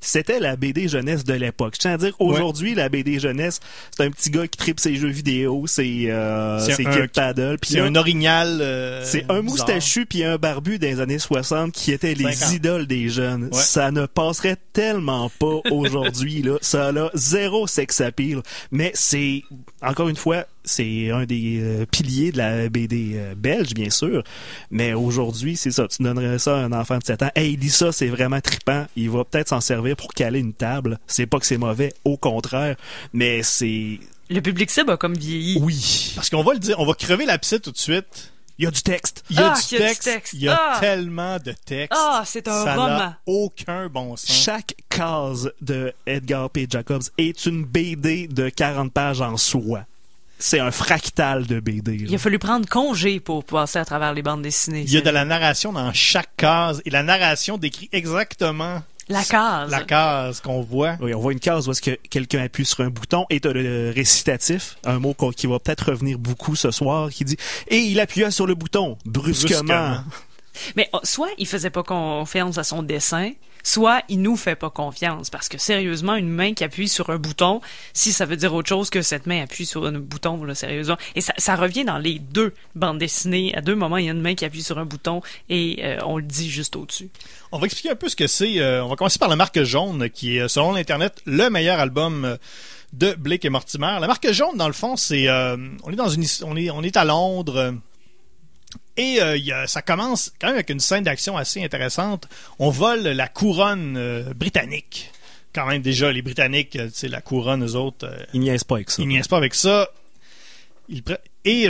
C'était la BD jeunesse de l'époque. Je tiens à dire, aujourd'hui, la BD jeunesse, c'est un petit gars qui tripe ses jeux vidéo, c'est Kid Paddle. C'est un orignal. C'est un moustachu puis un barbu des années 60 qui étaient les idoles des jeunes. Ouais. Ça ne passerait tellement pas aujourd'hui, là. Ça a zéro sex appeal. Mais c'est, encore une fois, c'est un des piliers de la BD belge, bien sûr. Mais aujourd'hui, c'est ça. Tu donnerais ça à un enfant de 7 ans. Hey, il lit ça, c'est vraiment trippant. Il va peut-être s'en servir pour caler une table. C'est pas que c'est mauvais, au contraire. Mais c'est... Le public cible a comme vieilli. Oui. Parce qu'on va le dire, on va crever l'abcès tout de suite. Il y a du texte. Il y a du texte. Il y a tellement de texte. Ah, c'est un roman. Ça n'a aucun bon sens. Chaque case de Edgar P. Jacobs est une BD de 40 pages en soi. C'est un fractal de BD. Là. Il a fallu prendre congé pour passer à travers les bandes dessinées. Il y a de la narration dans chaque case et la narration décrit exactement La case. La case qu'on voit. Oui, on voit une case où est-ce que quelqu'un appuie sur un bouton et t'as le récitatif, un mot qui va peut-être revenir beaucoup ce soir, qui dit « Et il appuya sur le bouton, brusquement. » Mais soit il faisait pas confiance à son dessin, soit il nous fait pas confiance. Parce que sérieusement, une main qui appuie sur un bouton, si ça veut dire autre chose que cette main appuie sur un bouton, là, sérieusement. Et ça revient dans les deux bandes dessinées. À deux moments, il y a une main qui appuie sur un bouton et on le dit juste au-dessus. On va expliquer un peu ce que c'est. On va commencer par la marque jaune, qui est, selon l'Internet, le meilleur album de Blake et Mortimer. La marque jaune, dans le fond, c'est... on est à Londres... Et ça commence quand même avec une scène d'action assez intéressante. On vole la couronne britannique. Quand même, déjà, les Britanniques, tu sais, la couronne, eux autres... Ils niaisent pas avec ça. Ils niaisent pas avec ça. Et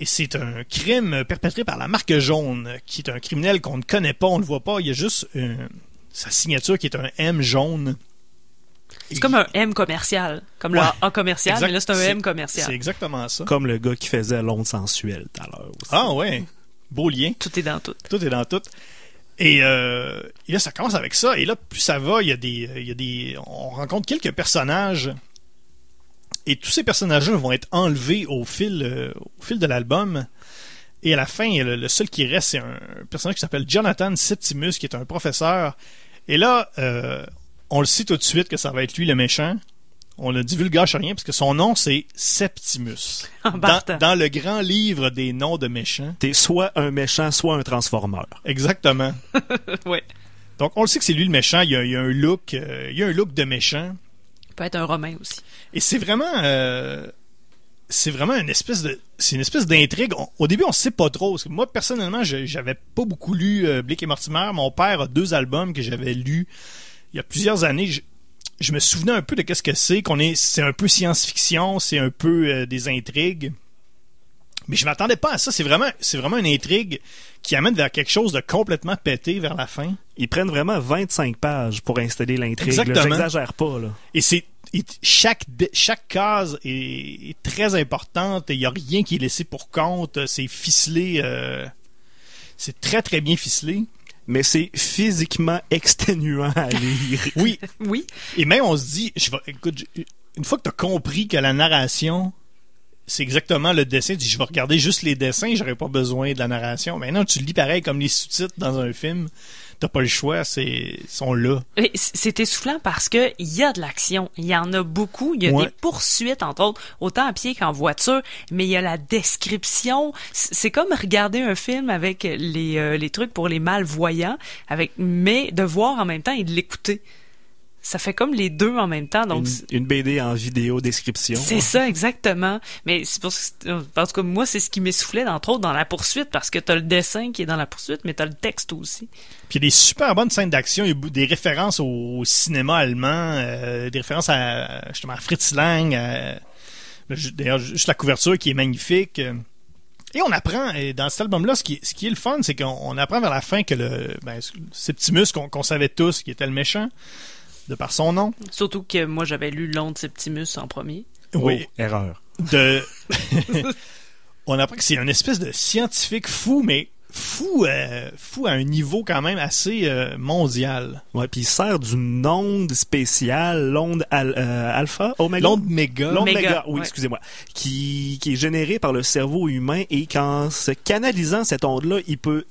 c'est un crime perpétré par la marque jaune, qui est un criminel qu'on ne connaît pas, on ne le voit pas. Il y a juste sa signature qui est un M jaune. C'est comme un M commercial. Comme le A commercial, exact, mais là, c'est un M commercial. C'est exactement ça. Comme le gars qui faisait l'onde sensuelle tout à l'heure aussi. Ah ouais, beau lien. Tout est dans tout. Tout est dans tout. Et là, ça commence avec ça. Et là, plus ça va, on rencontre quelques personnages. Et tous ces personnages-là vont être enlevés au fil de l'album. Et à la fin, le seul qui reste, c'est un personnage qui s'appelle Jonathan Septimus, qui est un professeur. Et là... on le sait tout de suite que ça va être lui le méchant. On ne divulgage rien parce que son nom, c'est Septimus. Dans le grand livre des noms de méchants. T'es soit un méchant, soit un transformeur. Exactement. Ouais. Donc, on le sait que c'est lui le méchant. Il y a un look de méchant. Il peut être un romain aussi. Et c'est vraiment une espèce d'intrigue. Au début, on sait pas trop. Parce que moi, personnellement, j'avais pas beaucoup lu Blake et Mortimer. Mon père a 2 albums que j'avais lus il y a plusieurs années. Je me souvenais un peu de qu'est-ce que c'est, c'est un peu science-fiction, c'est un peu des intrigues. Mais je m'attendais pas à ça. C'est vraiment une intrigue qui amène vers quelque chose de complètement pété vers la fin. Ils prennent vraiment 25 pages pour installer l'intrigue. Exactement. J'exagère pas, là. Et chaque case est très importante. Il n'y a rien qui est laissé pour compte. C'est ficelé. C'est très, très bien ficelé. Mais c'est physiquement exténuant à lire. Oui. Oui. Et même, on se dit, écoute, une fois que tu as compris que la narration, c'est exactement le dessin, tu dis, je vais regarder juste les dessins, j'aurais pas besoin de la narration. Mais non, tu le lis pareil comme les sous-titres dans un film. T'as pas le choix, ils sont là. Et c'est essoufflant parce que il y a de l'action. Il y en a beaucoup. Il y a des poursuites, entre autres, autant à pied qu'en voiture. Mais il y a la description. C'est comme regarder un film avec les trucs pour les malvoyants, mais de voir en même temps et de l'écouter. Ça fait comme les deux en même temps. Donc une BD en vidéo description. C'est ça, exactement. Mais c'est parce que moi, c'est ce qui m'essoufflait, entre autres, dans la poursuite, parce que t'as le dessin qui est dans la poursuite, mais t'as le texte aussi. Puis il y a des super bonnes scènes d'action. Il y a des références au cinéma allemand, des références à Fritz Lang. D'ailleurs, juste la couverture qui est magnifique. Et on apprend, et dans cet album-là, ce qui est le fun, c'est qu'on apprend vers la fin que Septimus, qu'on savait tous, qui était le méchant, de par son nom. Surtout que moi, j'avais lu l'onde Septimus en premier. Oui. Erreur. On apprend que c'est une espèce de scientifique fou, mais fou à un niveau quand même assez mondial. Ouais, puis il sert d'une onde spéciale, l'onde alpha, oméga. L'onde méga. L'onde méga, oui, excusez-moi. Qui est générée par le cerveau humain et qu'en se canalisant cette onde-là, il peut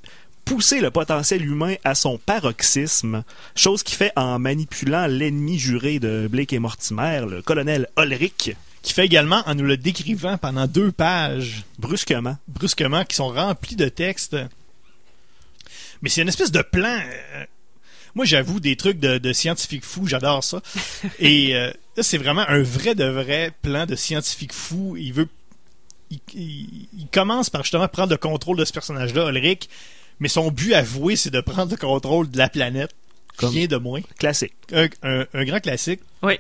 pousser le potentiel humain à son paroxysme, chose qu'il fait en manipulant l'ennemi juré de Blake et Mortimer, le colonel Ulrich. Qui fait également en nous le décrivant pendant 2 pages. Brusquement, qui sont remplis de textes. Mais c'est une espèce de plan. Moi, j'avoue, des trucs de scientifique fou, j'adore ça. Et là, c'est vraiment un vrai de vrai plan de scientifique fou. Il commence par justement prendre le contrôle de ce personnage-là, Ulrich. Mais son but avoué, c'est de prendre le contrôle de la planète. Rien de moins. Classique. Un grand classique. Oui.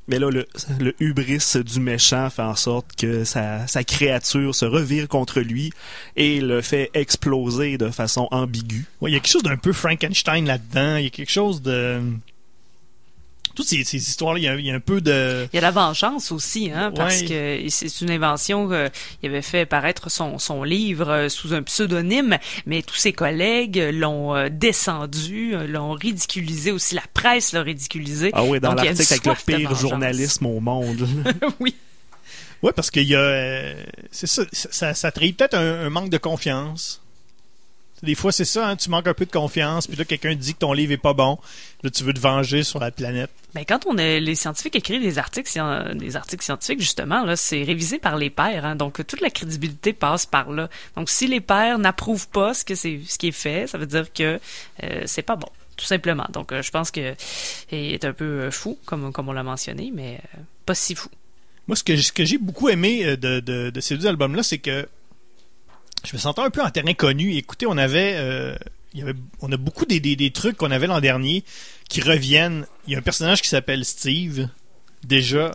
Mais là, le hubris du méchant fait en sorte que sa créature se revire contre lui et le fait exploser de façon ambiguë. Ouais, il y a quelque chose d'un peu Frankenstein là-dedans. Il y a quelque chose de toutes ces histoires-là, il y a un peu de... Il y a la vengeance aussi, hein, parce Ouais. que c'est une invention il avait fait paraître son livre sous un pseudonyme, mais tous ses collègues l'ont descendu, l'ont ridiculisé aussi, la presse l'a ridiculisé. Ah oui, dans Donc, il y a une l'article avec le soif de pire vengeance. journalisme au monde. Oui. Ouais, parce qu'il y a... c'est ça trahit peut-être un manque de confiance. Des fois, c'est ça, hein, tu manques un peu de confiance, puis là, quelqu'un te dit que ton livre est pas bon. Là, tu veux te venger sur la planète. Ben, quand les scientifiques écrivent des articles scientifiques, justement, là, c'est révisé par les pairs, hein, donc toute la crédibilité passe par là. Donc, si les pairs n'approuvent pas ce qui est fait, ça veut dire que c'est pas bon, tout simplement. Donc, je pense que il est un peu fou, comme on l'a mentionné, mais pas si fou. Moi, ce que j'ai beaucoup aimé de ces deux albums-là, c'est que je me sentais un peu en terrain connu. Écoutez, on a beaucoup des trucs qu'on avait l'an dernier qui reviennent. Il y a un personnage qui s'appelle Steve. Déjà,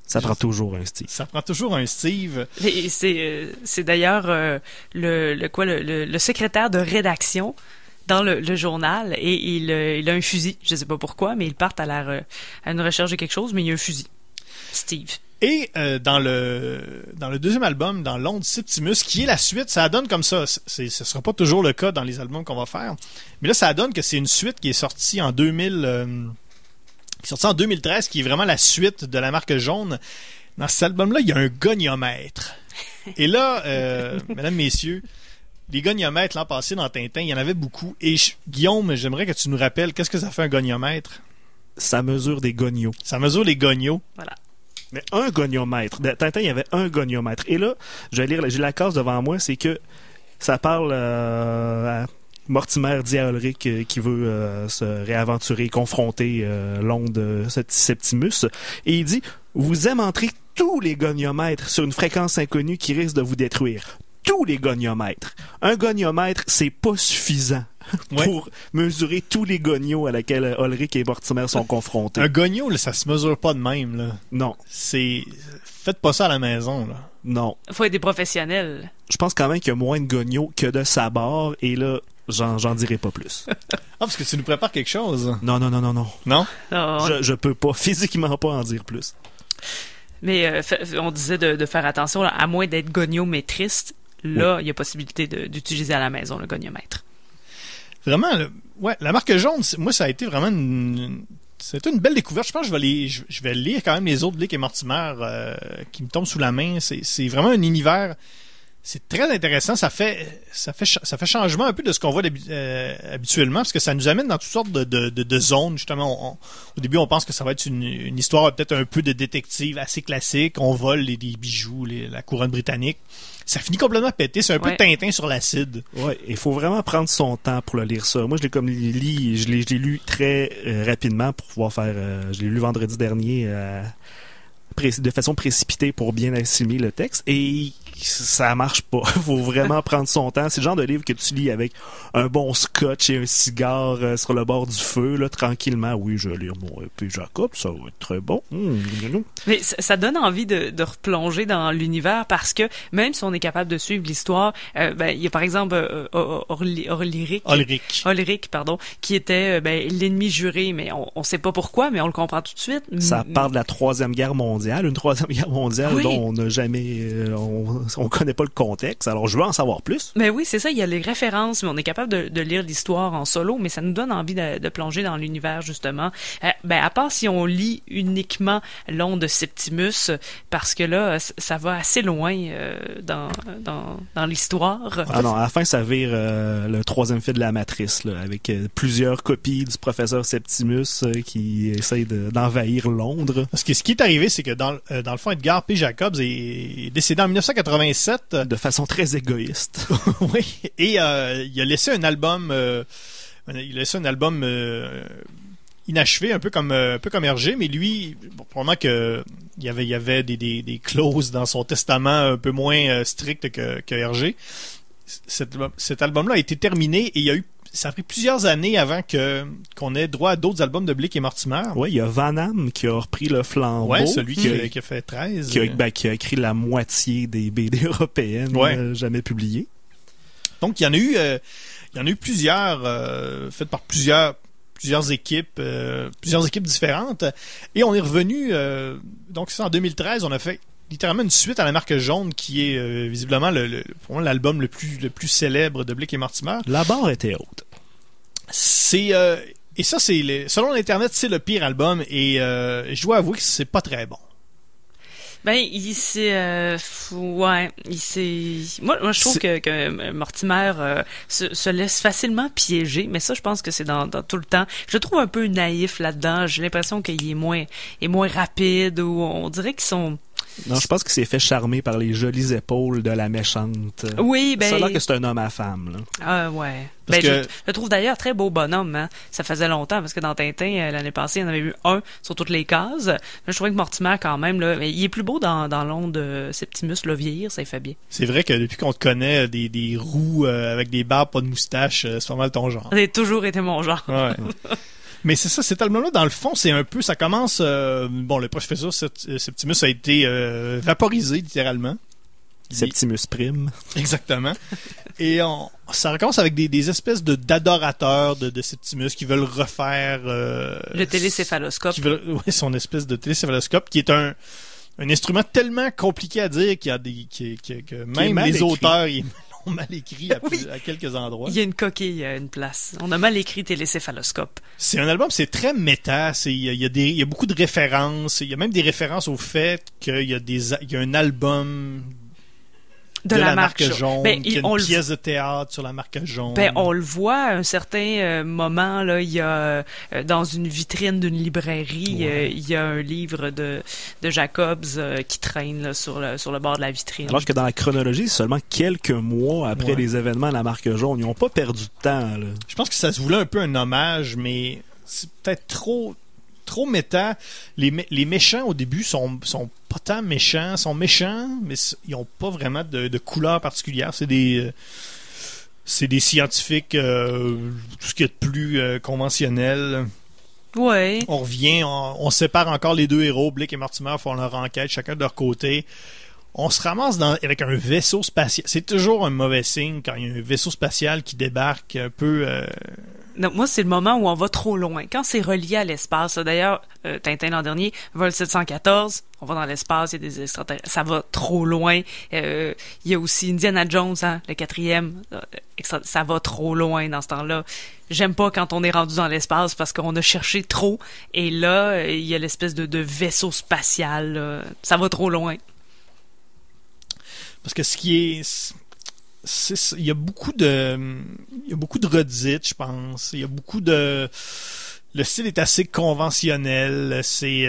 Ça prend toujours un Steve. ça prend toujours un Steve. Et c'est d'ailleurs le secrétaire de rédaction dans le journal, et il a un fusil. Je sais pas pourquoi, mais ils partent à une recherche de quelque chose, mais il y a un fusil. Steve. Et dans le deuxième album, dans L'Onde Septimus, qui est la suite, ça donne comme ça. Ce sera pas toujours le cas dans les albums qu'on va faire. Mais là, ça donne que c'est une suite qui est sortie en 2013, qui est vraiment la suite de la marque jaune. Dans cet album-là, il y a un goniomètre. Et là, mesdames, messieurs, les goniomètres l'an passé dans Tintin, il y en avait beaucoup. Et Guillaume, j'aimerais que tu nous rappelles, qu'est-ce que ça fait un goniomètre? Ça mesure des gonios. Ça mesure les gonios. Voilà. Mais un goniomètre. Dans Tintin, il y avait un goniomètre. Et là, je vais lire, j'ai la case devant moi, c'est que ça parle à Mortimer dit à Ulrich qui veut se réaventurer, confronter l'onde Septimus. Et il dit, vous aimanterez tous les goniomètres sur une fréquence inconnue qui risque de vous détruire. Tous les goniomètres. Un goniomètre, c'est pas suffisant pour mesurer tous les gonios à laquelle Ulrich et Mortimer sont confrontés. Un gonio, là, ça se mesure pas de même, là. Non. Faites pas ça à la maison, là. Non. Faut être des professionnels. Je pense quand même qu'il y a moins de gonios que de sabords, et là, j'en dirai pas plus. Ah, parce que tu nous prépares quelque chose. Non. Non? Je peux pas, physiquement pas en dire plus. Mais on disait de faire attention, là, à moins d'être goniométriste, là, il y a possibilité d'utiliser à la maison le goniomètre. Vraiment, la marque jaune, moi, ça a été vraiment c'était une belle découverte. Je pense que je vais lire quand même les autres Ulrich et Mortimer qui me tombent sous la main. C'est vraiment un univers. C'est très intéressant. Ça fait changement un peu de ce qu'on voit habituellement, parce que ça nous amène dans toutes sortes de zones. Justement, au début, on pense que ça va être une histoire peut-être un peu de détective assez classique. On vole des bijoux, la couronne britannique. Ça finit complètement pété. C'est un peu Tintin sur l'acide. Ouais, il faut vraiment prendre son temps pour le lire ça. Moi, je l'ai lu très rapidement pour pouvoir faire... je l'ai lu vendredi dernier de façon précipitée pour bien assimiler le texte. Et ça marche pas. Faut vraiment prendre son temps. C'est le genre de livre que tu lis avec un bon scotch et un cigare sur le bord du feu, là, tranquillement. Oui, je vais lire mon épée Jacob, ça va être très bon. Mais ça donne envie de replonger dans l'univers, parce que même si on est capable de suivre l'histoire, il y a par exemple Ulrich, qui était l'ennemi juré, mais on sait pas pourquoi, mais on le comprend tout de suite. Ça parle de la Troisième Guerre mondiale, une Troisième Guerre mondiale dont on n'a jamais... on connaît pas le contexte, alors je veux en savoir plus. Mais oui, c'est ça, il y a les références, mais on est capable de lire l'histoire en solo, mais ça nous donne envie de plonger dans l'univers, justement. À part si on lit uniquement l'onde Septimus, parce que là, ça va assez loin dans l'histoire. Ah non, à la fin, ça vire le troisième film de la Matrice, là, avec plusieurs copies du professeur Septimus qui essaye d'envahir Londres. Parce que ce qui est arrivé, c'est que dans le fond, Edgar P. Jacobs est décédé en 1987. De façon très égoïste. Oui. Et il a laissé un album... inachevé, un peu comme Hergé, mais lui, probablement que il y avait des clauses dans son testament un peu moins strictes que Hergé. Cet album-là a été terminé, et ça a pris plusieurs années avant qu'on ait droit à d'autres albums de Blake et Mortimer. Oui, il y a Van Hamme qui a repris le flambeau. Oui, celui qui a fait 13. Qui a écrit la moitié des BD européennes jamais publiées. Donc, il y en a eu plusieurs, faites par plusieurs plusieurs équipes différentes. Et on est revenu, donc c'est en 2013, on a fait littéralement une suite à la marque jaune qui est visiblement pour moi, l'album le plus célèbre de Blake et Mortimer. La barre était haute. Et ça, selon l'Internet, c'est le pire album et je dois avouer que c'est pas très bon. Ben, moi, je trouve que Mortimer se laisse facilement piéger, mais ça, je pense que c'est dans tout le temps. Je le trouve un peu naïf là-dedans. J'ai l'impression qu'il est moins rapide, ou on dirait qu'ils sont... Non, je pense qu'il s'est fait charmer par les jolies épaules de la méchante. Oui, ben... Ça a l'air que c'est un homme à femme, là. Ah, ouais. Parce que... je le trouve d'ailleurs très beau bonhomme, hein. Ça faisait longtemps, parce que dans Tintin, l'année passée, il y en avait eu un sur toutes les cases. Mais je trouvais que Mortimer, quand même, là, il est plus beau dans l'onde Septimus, là, vieillir, ça y fait bien. C'est vrai que depuis qu'on te connaît, des roux avec des barbes, pas de moustache, c'est pas mal ton genre. Ça a toujours été mon genre. Ouais. Mais c'est ça, cet album-là, dans le fond, c'est un peu... Ça commence... le professeur Septimus a été vaporisé, littéralement. Septimus Prime. Exactement. Et ça recommence avec des espèces d'adorateurs de Septimus qui veulent refaire... le télécéphалoscope. Son espèce de télécéphaloscope, qui est un instrument tellement compliqué à dire que même les auteurs... Ils l'ont mal écrit à quelques endroits. Il y a une coquille à une place. On a mal écrit télécéphaloscope. C'est un album, c'est très méta. Il y a beaucoup de références. Il y a même des références au fait qu'il y a un album de la marque jaune, qu'il y a une pièce de théâtre sur la marque jaune. Ben, on le voit à un certain moment, là, il y a dans une vitrine d'une librairie, il y a un livre de Jacobs qui traîne là, sur le bord de la vitrine. Alors que dans la chronologie, seulement quelques mois après les événements de la marque jaune, ils n'ont pas perdu de temps, là. Je pense que ça se voulait un peu un hommage, mais c'est peut-être trop méta. Les méchants au début sont pas tant méchants, sont méchants, mais ils ont pas vraiment de couleur particulière. C'est des scientifiques, tout ce qui est de plus conventionnel. Ouais. On revient, on sépare encore les deux héros. Blake et Mortimer font leur enquête, chacun de leur côté. On se ramasse avec un vaisseau spatial. C'est toujours un mauvais signe quand il y a un vaisseau spatial qui débarque un peu... Non, moi, c'est le moment où on va trop loin. Quand c'est relié à l'espace, d'ailleurs, Tintin l'an dernier, vol 714, on va dans l'espace, il y a des extraterrestres, ça va trop loin. Il y a aussi Indiana Jones, hein, le 4e, ça va trop loin dans ce temps-là. J'aime pas quand on est rendu dans l'espace parce qu'on a cherché trop, et là, il y a l'espèce de vaisseau spatial, là. Ça va trop loin. Parce que ce qui est... il y a beaucoup de redites, je pense. Il y a beaucoup de... Le style est assez conventionnel. C'est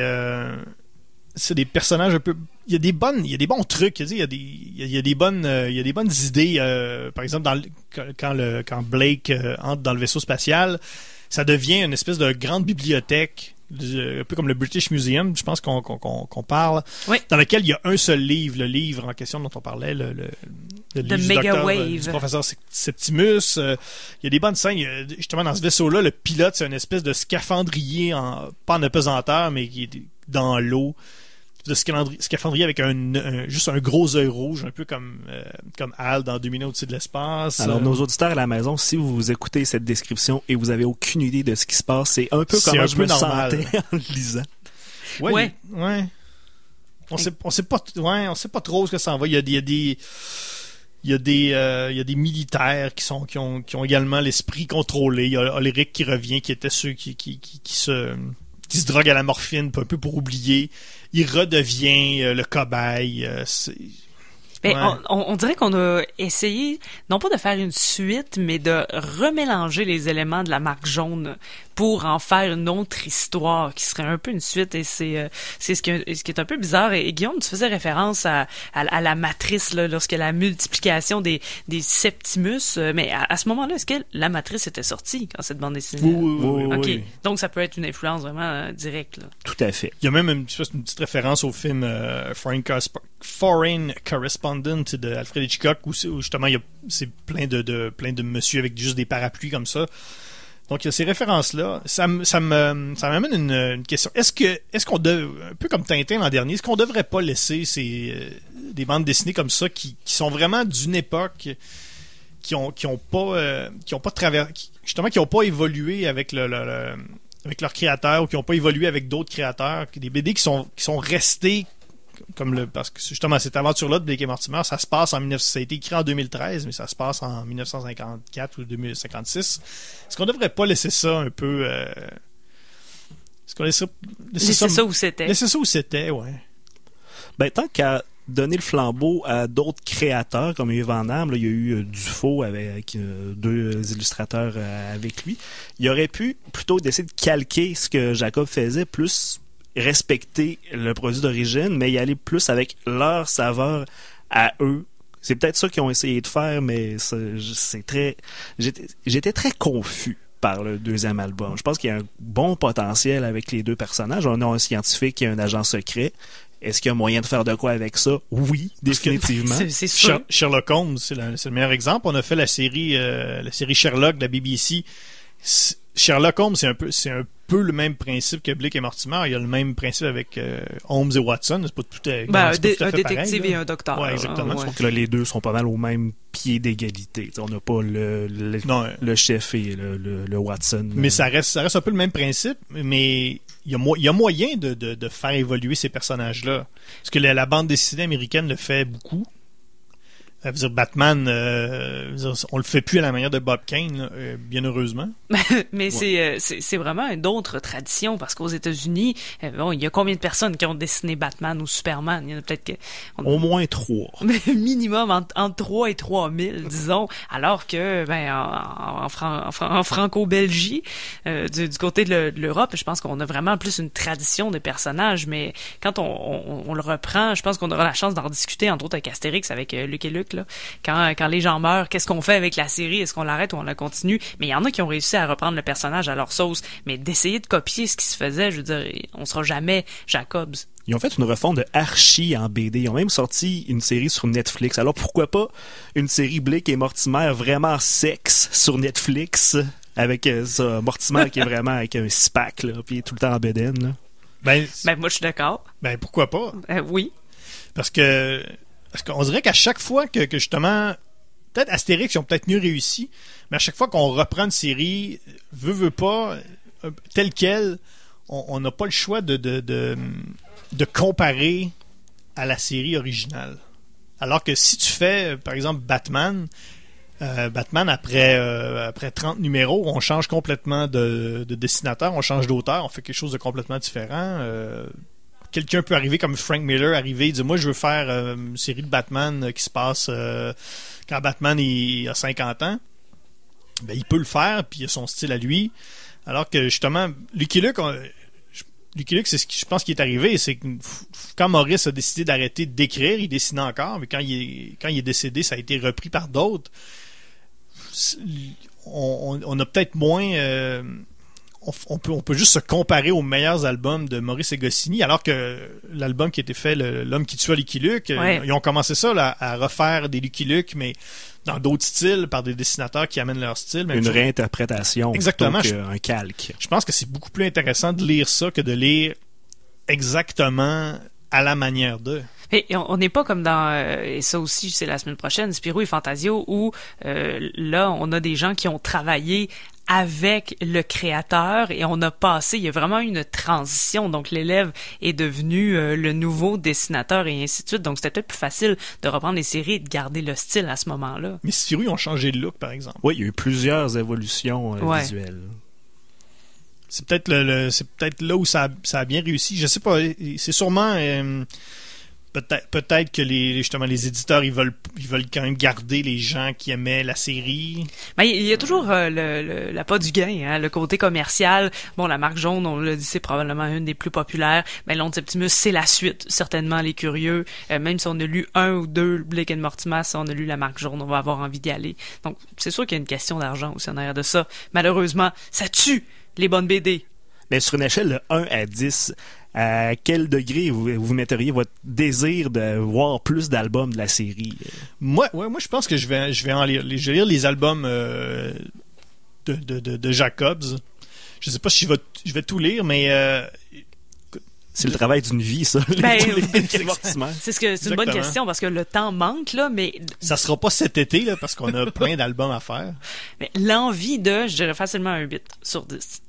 des personnages un peu... Il y a des bons trucs. Il y a des bonnes idées. Par exemple, quand Blake entre dans le vaisseau spatial, ça devient une espèce de grande bibliothèque, un peu comme le British Museum, je pense qu'on parle, oui. Dans lequel il y a un seul livre, le livre en question dont on parlait, le livre du docteur, du professeur Septimus. Il y a des bonnes scènes. Justement, dans ce vaisseau-là, le pilote, c'est une espèce de scaphandrier, pas en apesanteur, mais qui est dans l'eau. De scaphandrier avec juste un gros œil rouge, un peu comme Hal dans 2 minutes au-dessus de l'espace. Alors, nos auditeurs à la maison, si vous écoutez cette description et vous avez aucune idée de ce qui se passe, c'est un peu comme je me sentais en le lisant. Ouais. On sait pas trop ce que ça en va. Il y a des militaires qui ont également l'esprit contrôlé. Il y a Ulrich qui revient, qui était ceux qui se drogue à la morphine un peu pour oublier. Il redevient le cobaye. On dirait qu'on a essayé, non pas de faire une suite, mais de remélanger les éléments de la marque jaune pour en faire une autre histoire qui serait un peu une suite, et c'est ce qui est un peu bizarre. Et Guillaume, tu faisais référence à la matrice là, lorsque la multiplication des Septimus, mais à ce moment-là, est-ce que la matrice était sortie quand cette bande dessinée? Oui. Donc ça peut être une influence vraiment directe. Là. Tout à fait. Il y a même une petite référence au film Foreign Correspondent de Alfred Hitchcock où justement c'est plein de monsieur avec juste des parapluies comme ça. Donc il y a ces références-là. Ça m'amène une question. Est-ce qu'on un peu comme Tintin l'an dernier, est-ce qu'on devrait pas laisser des bandes dessinées comme ça qui sont vraiment d'une époque, qui ont pas justement qui n'ont pas évolué avec avec leurs créateurs ou qui n'ont pas évolué avec d'autres créateurs, des BD qui sont restés parce que justement cette aventure-là de Blake et Mortimer, ça se passe ça a été écrit en 2013, mais ça se passe en 1954 ou 2056. Est-ce qu'on devrait pas laisser ça un peu est-ce qu'on laisser ça où c'était? Laisser ça où c'était, ouais. Ben, tant qu'à donner le flambeau à d'autres créateurs, comme Yves Van Damme, là, il y a eu Dufaux avec 2 illustrateurs avec lui. Il aurait pu, plutôt d'essayer de calquer ce que Jacob faisait, plus respecter le produit d'origine, mais y aller plus avec leur saveur à eux. C'est peut-être ça qu'ils ont essayé de faire, mais c'est très... J'étais très confus par le deuxième album. Je pense qu'il y a un bon potentiel avec les 2 personnages. On a un scientifique et un agent secret. Est-ce qu'il y a moyen de faire de quoi avec ça? Oui, définitivement. C'est sûr. Sherlock Holmes, c'est le meilleur exemple. On a fait la série Sherlock de la BBC. Sherlock Holmes, c'est un peu le même principe que Blake et Mortimer. Il y a le même principe avec Holmes et Watson. C'est pas tout à un détective pareil, et un docteur. Ouais, exactement. Je trouve que là, les 2 sont pas mal au même pied d'égalité. T'sais, on n'a pas le chef et le Watson. Mais ça reste un peu le même principe, mais il y a moyen de faire évoluer ces personnages-là. Parce que la bande dessinée américaine le fait beaucoup. Je veux dire, Batman, on le fait plus à la manière de Bob Kane, là, bien heureusement. Mais c'est vraiment une autre tradition, parce qu'aux États-Unis, il y a combien de personnes qui ont dessiné Batman ou Superman? Il y en a peut-être au moins 3. Minimum entre 3 et 3000, disons. Alors que, en Franco-Belgie, du côté de l'Europe, je pense qu'on a vraiment plus une tradition de personnages, mais quand on le reprend, je pense qu'on aura la chance d'en discuter, entre autres avec Astérix, avec Luc et Luc, là. Quand les gens meurent, qu'est-ce qu'on fait avec la série? Est-ce qu'on l'arrête ou on la continue? Mais il y en a qui ont réussi à reprendre le personnage à leur sauce. Mais d'essayer de copier ce qui se faisait, je veux dire, on sera jamais Jacobs. Ils ont fait une refonte de Archie en BD. Ils ont même sorti une série sur Netflix. Alors pourquoi pas une série Blake et Mortimer vraiment sexe sur Netflix avec Mortimer qui est vraiment avec un six-pack, là, puis tout le temps en bédaine, là. Ben moi je suis d'accord. Ben pourquoi pas? Oui. Parce qu'on dirait qu'à chaque fois que justement, peut-être Astérix, ils ont peut-être mieux réussi, mais à chaque fois qu'on reprend une série, veut pas, telle quelle, on n'a pas le choix de comparer à la série originale. Alors que si tu fais, par exemple, Batman, après 30 numéros, on change complètement de dessinateur, on change d'auteur, on fait quelque chose de complètement différent. Quelqu'un peut arriver comme Frank Miller, arriver et dire moi je veux faire une série de Batman qui se passe quand Batman a 50 ans. Ben il peut le faire, puis il a son style à lui. Alors que justement, Lucky Luke, c'est ce qui je pense qui est arrivé, c'est que quand Maurice a décidé d'arrêter d'écrire, il dessinait encore, mais quand il est décédé, ça a été repris par d'autres. On a peut-être moins on peut juste se comparer aux meilleurs albums de Maurice et Goscinny, alors que l'album qui a été fait, L'homme qui tua Lucky Luke, ils ont commencé ça là, à refaire des Lucky Luke, mais dans d'autres styles, par des dessinateurs qui amènent leur style. Une réinterprétation. Exactement. Plutôt qu'un calque. Je pense que c'est beaucoup plus intéressant de lire ça que de lire exactement à la manière d'eux. Et on n'est pas comme dans, et ça aussi c'est la semaine prochaine, Spirou et Fantasio, où là on a des gens qui ont travaillé avec le créateur et on a passé, il y a vraiment eu une transition, donc l'élève est devenu le nouveau dessinateur et ainsi de suite, donc c'était peut-être plus facile de reprendre les séries et de garder le style à ce moment-là. Mais Spirou, ils ont changé de look par exemple. Oui, il y a eu plusieurs évolutions visuelles. C'est peut-être c'est peut-être là où ça a bien réussi, je sais pas, c'est sûrement peut-être que justement les éditeurs ils veulent quand même garder les gens qui aimaient la série. Ben, il y a toujours l'appât du gain, hein, le côté commercial. Bon, la marque jaune, on l'a dit, c'est probablement une des plus populaires. Mais l'Onde Septimus, c'est la suite, certainement les curieux. Même si on a lu 1 ou 2 Blake and Mortimer, si on a lu la marque jaune, on va avoir envie d'y aller. Donc, c'est sûr qu'il y a une question d'argent aussi en arrière de ça. Malheureusement, ça tue les bonnes BD. Mais sur une échelle de 1 à 10, à quel degré vous metteriez votre désir de voir plus d'albums de la série? Moi, je pense que je vais en lire. Je vais lire les albums de Jacobs. Je sais pas si je vais tout lire, mais C'est le travail d'une vie, ça. Ben, les divertissements. C'est une bonne Exactement. question parce que le temps manque, là, mais Ça sera pas cet été, là, parce qu'on a plein d'albums à faire. l'envie de, je dirais facilement un 8 sur 10.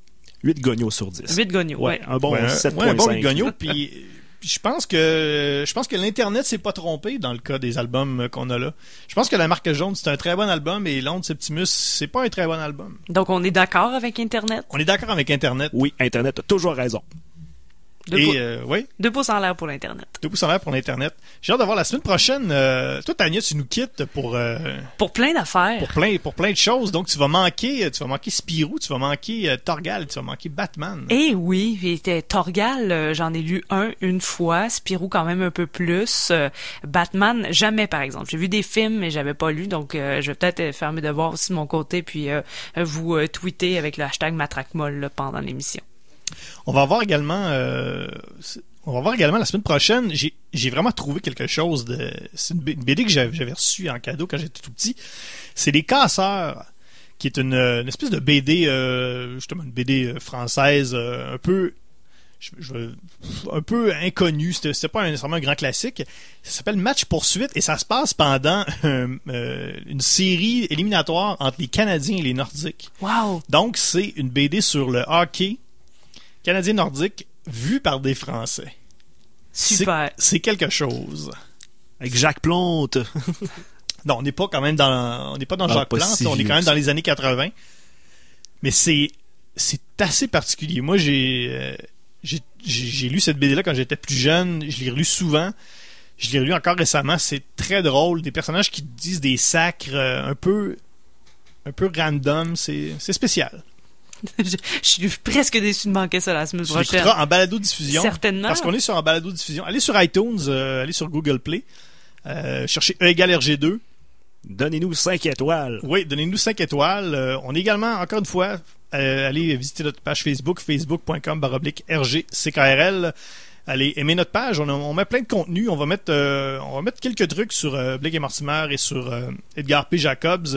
8 gognos sur 10. 8 gognos, ouais. Un bon Ouais, 7.5. un bon Gogno, puis je pense que l'Internet s'est pas trompé dans le cas des albums qu'on a là. Je pense que La Marque Jaune, c'est un très bon album, et Londres Septimus, c'est pas un très bon album. Donc, on est d'accord avec Internet. On est d'accord avec Internet. Oui, Internet a toujours raison. Oui, 2 pouces en l'air pour l'Internet. 2 pouces en l'air pour l'Internet. J'ai hâte de voir la semaine prochaine. Toi, Tania, tu nous quittes pour Pour plein d'affaires. pour plein de choses. Donc, tu vas manquer Spirou, tu vas manquer Torgal, tu vas manquer Batman. Eh oui, puis Torgal, j'en ai lu une fois, Spirou quand même un peu plus, Batman jamais par exemple. J'ai vu des films mais j'avais pas lu, donc je vais peut-être faire mes devoirs aussi de mon côté puis vous tweeter avec le hashtag Matraquemolle là, pendant l'émission. On va voir également la semaine prochaine. J'ai vraiment trouvé quelque chose de. C'est une BD que j'avais reçue en cadeau quand j'étais tout petit. C'est Les Casseurs, qui est une espèce de BD, justement une BD française, un peu. Un peu inconnu, c'était pas nécessairement un grand classique. Ça s'appelle Match Poursuite et ça se passe pendant une série éliminatoire entre les Canadiens et les Nordiques. Wow! Donc c'est une BD sur le hockey canadien-nordique vu par des Français. Super! C'est quelque chose. Avec Jacques Plante. Non, on n'est pas quand même on n'est pas dans Jacques pas Plante, si on est vieux quand même que dans ça. les années 80. Mais c'est assez particulier. Moi, j'ai lu cette BD-là quand j'étais plus jeune. Je l'ai relu souvent. Je l'ai relu encore récemment. C'est très drôle. Des personnages qui disent des sacres un peu random. C'est spécial. Je suis presque déçu de manquer ça la semaine Tu prochaine. l'écouteras en balado-diffusion. Certainement. Parce qu'on est sur un balado-diffusion. Allez sur iTunes, allez sur Google Play. Cherchez E égale RG2. Donnez-nous 5 étoiles. Oui, donnez-nous 5 étoiles. On est également, encore une fois, allez visiter notre page Facebook, facebook.com/RGCKRL. Allez aimer notre page. On met plein de contenu. On va mettre quelques trucs sur Blake et Mortimer et sur Edgar P. Jacobs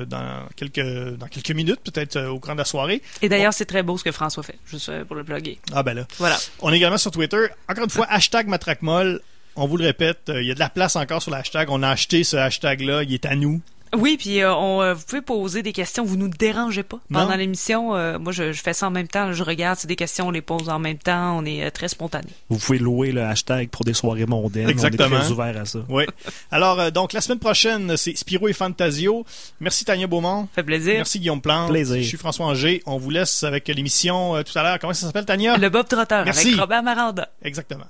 dans quelques minutes, peut-être au cours de la soirée. Et d'ailleurs, c'est très beau ce que François fait, juste pour le plugger. Ah ben là. Voilà. On est également sur Twitter. Encore une fois, hashtag Matraquemolle. On vous le répète, il y a de la place encore sur le hashtag. On a acheté ce hashtag-là. Il est à nous. Oui, puis vous pouvez poser des questions. Vous nous dérangez pas pendant l'émission. Moi, je fais ça en même temps. Je regarde, c'est des questions, on les pose en même temps. On est très spontané. Vous pouvez louer le hashtag pour des soirées mondaines. Exactement. On est très ouvert à ça. Oui. Alors, donc, la semaine prochaine, c'est Spirou et Fantasio. Merci Tania Beaumont. Ça fait plaisir. Merci Guillaume Plante. Plaisir. Je suis François Angers. On vous laisse avec l'émission tout à l'heure. Comment ça s'appelle, Tania? Le Bob Trotteur Merci. avec Robert Maranda. Exactement.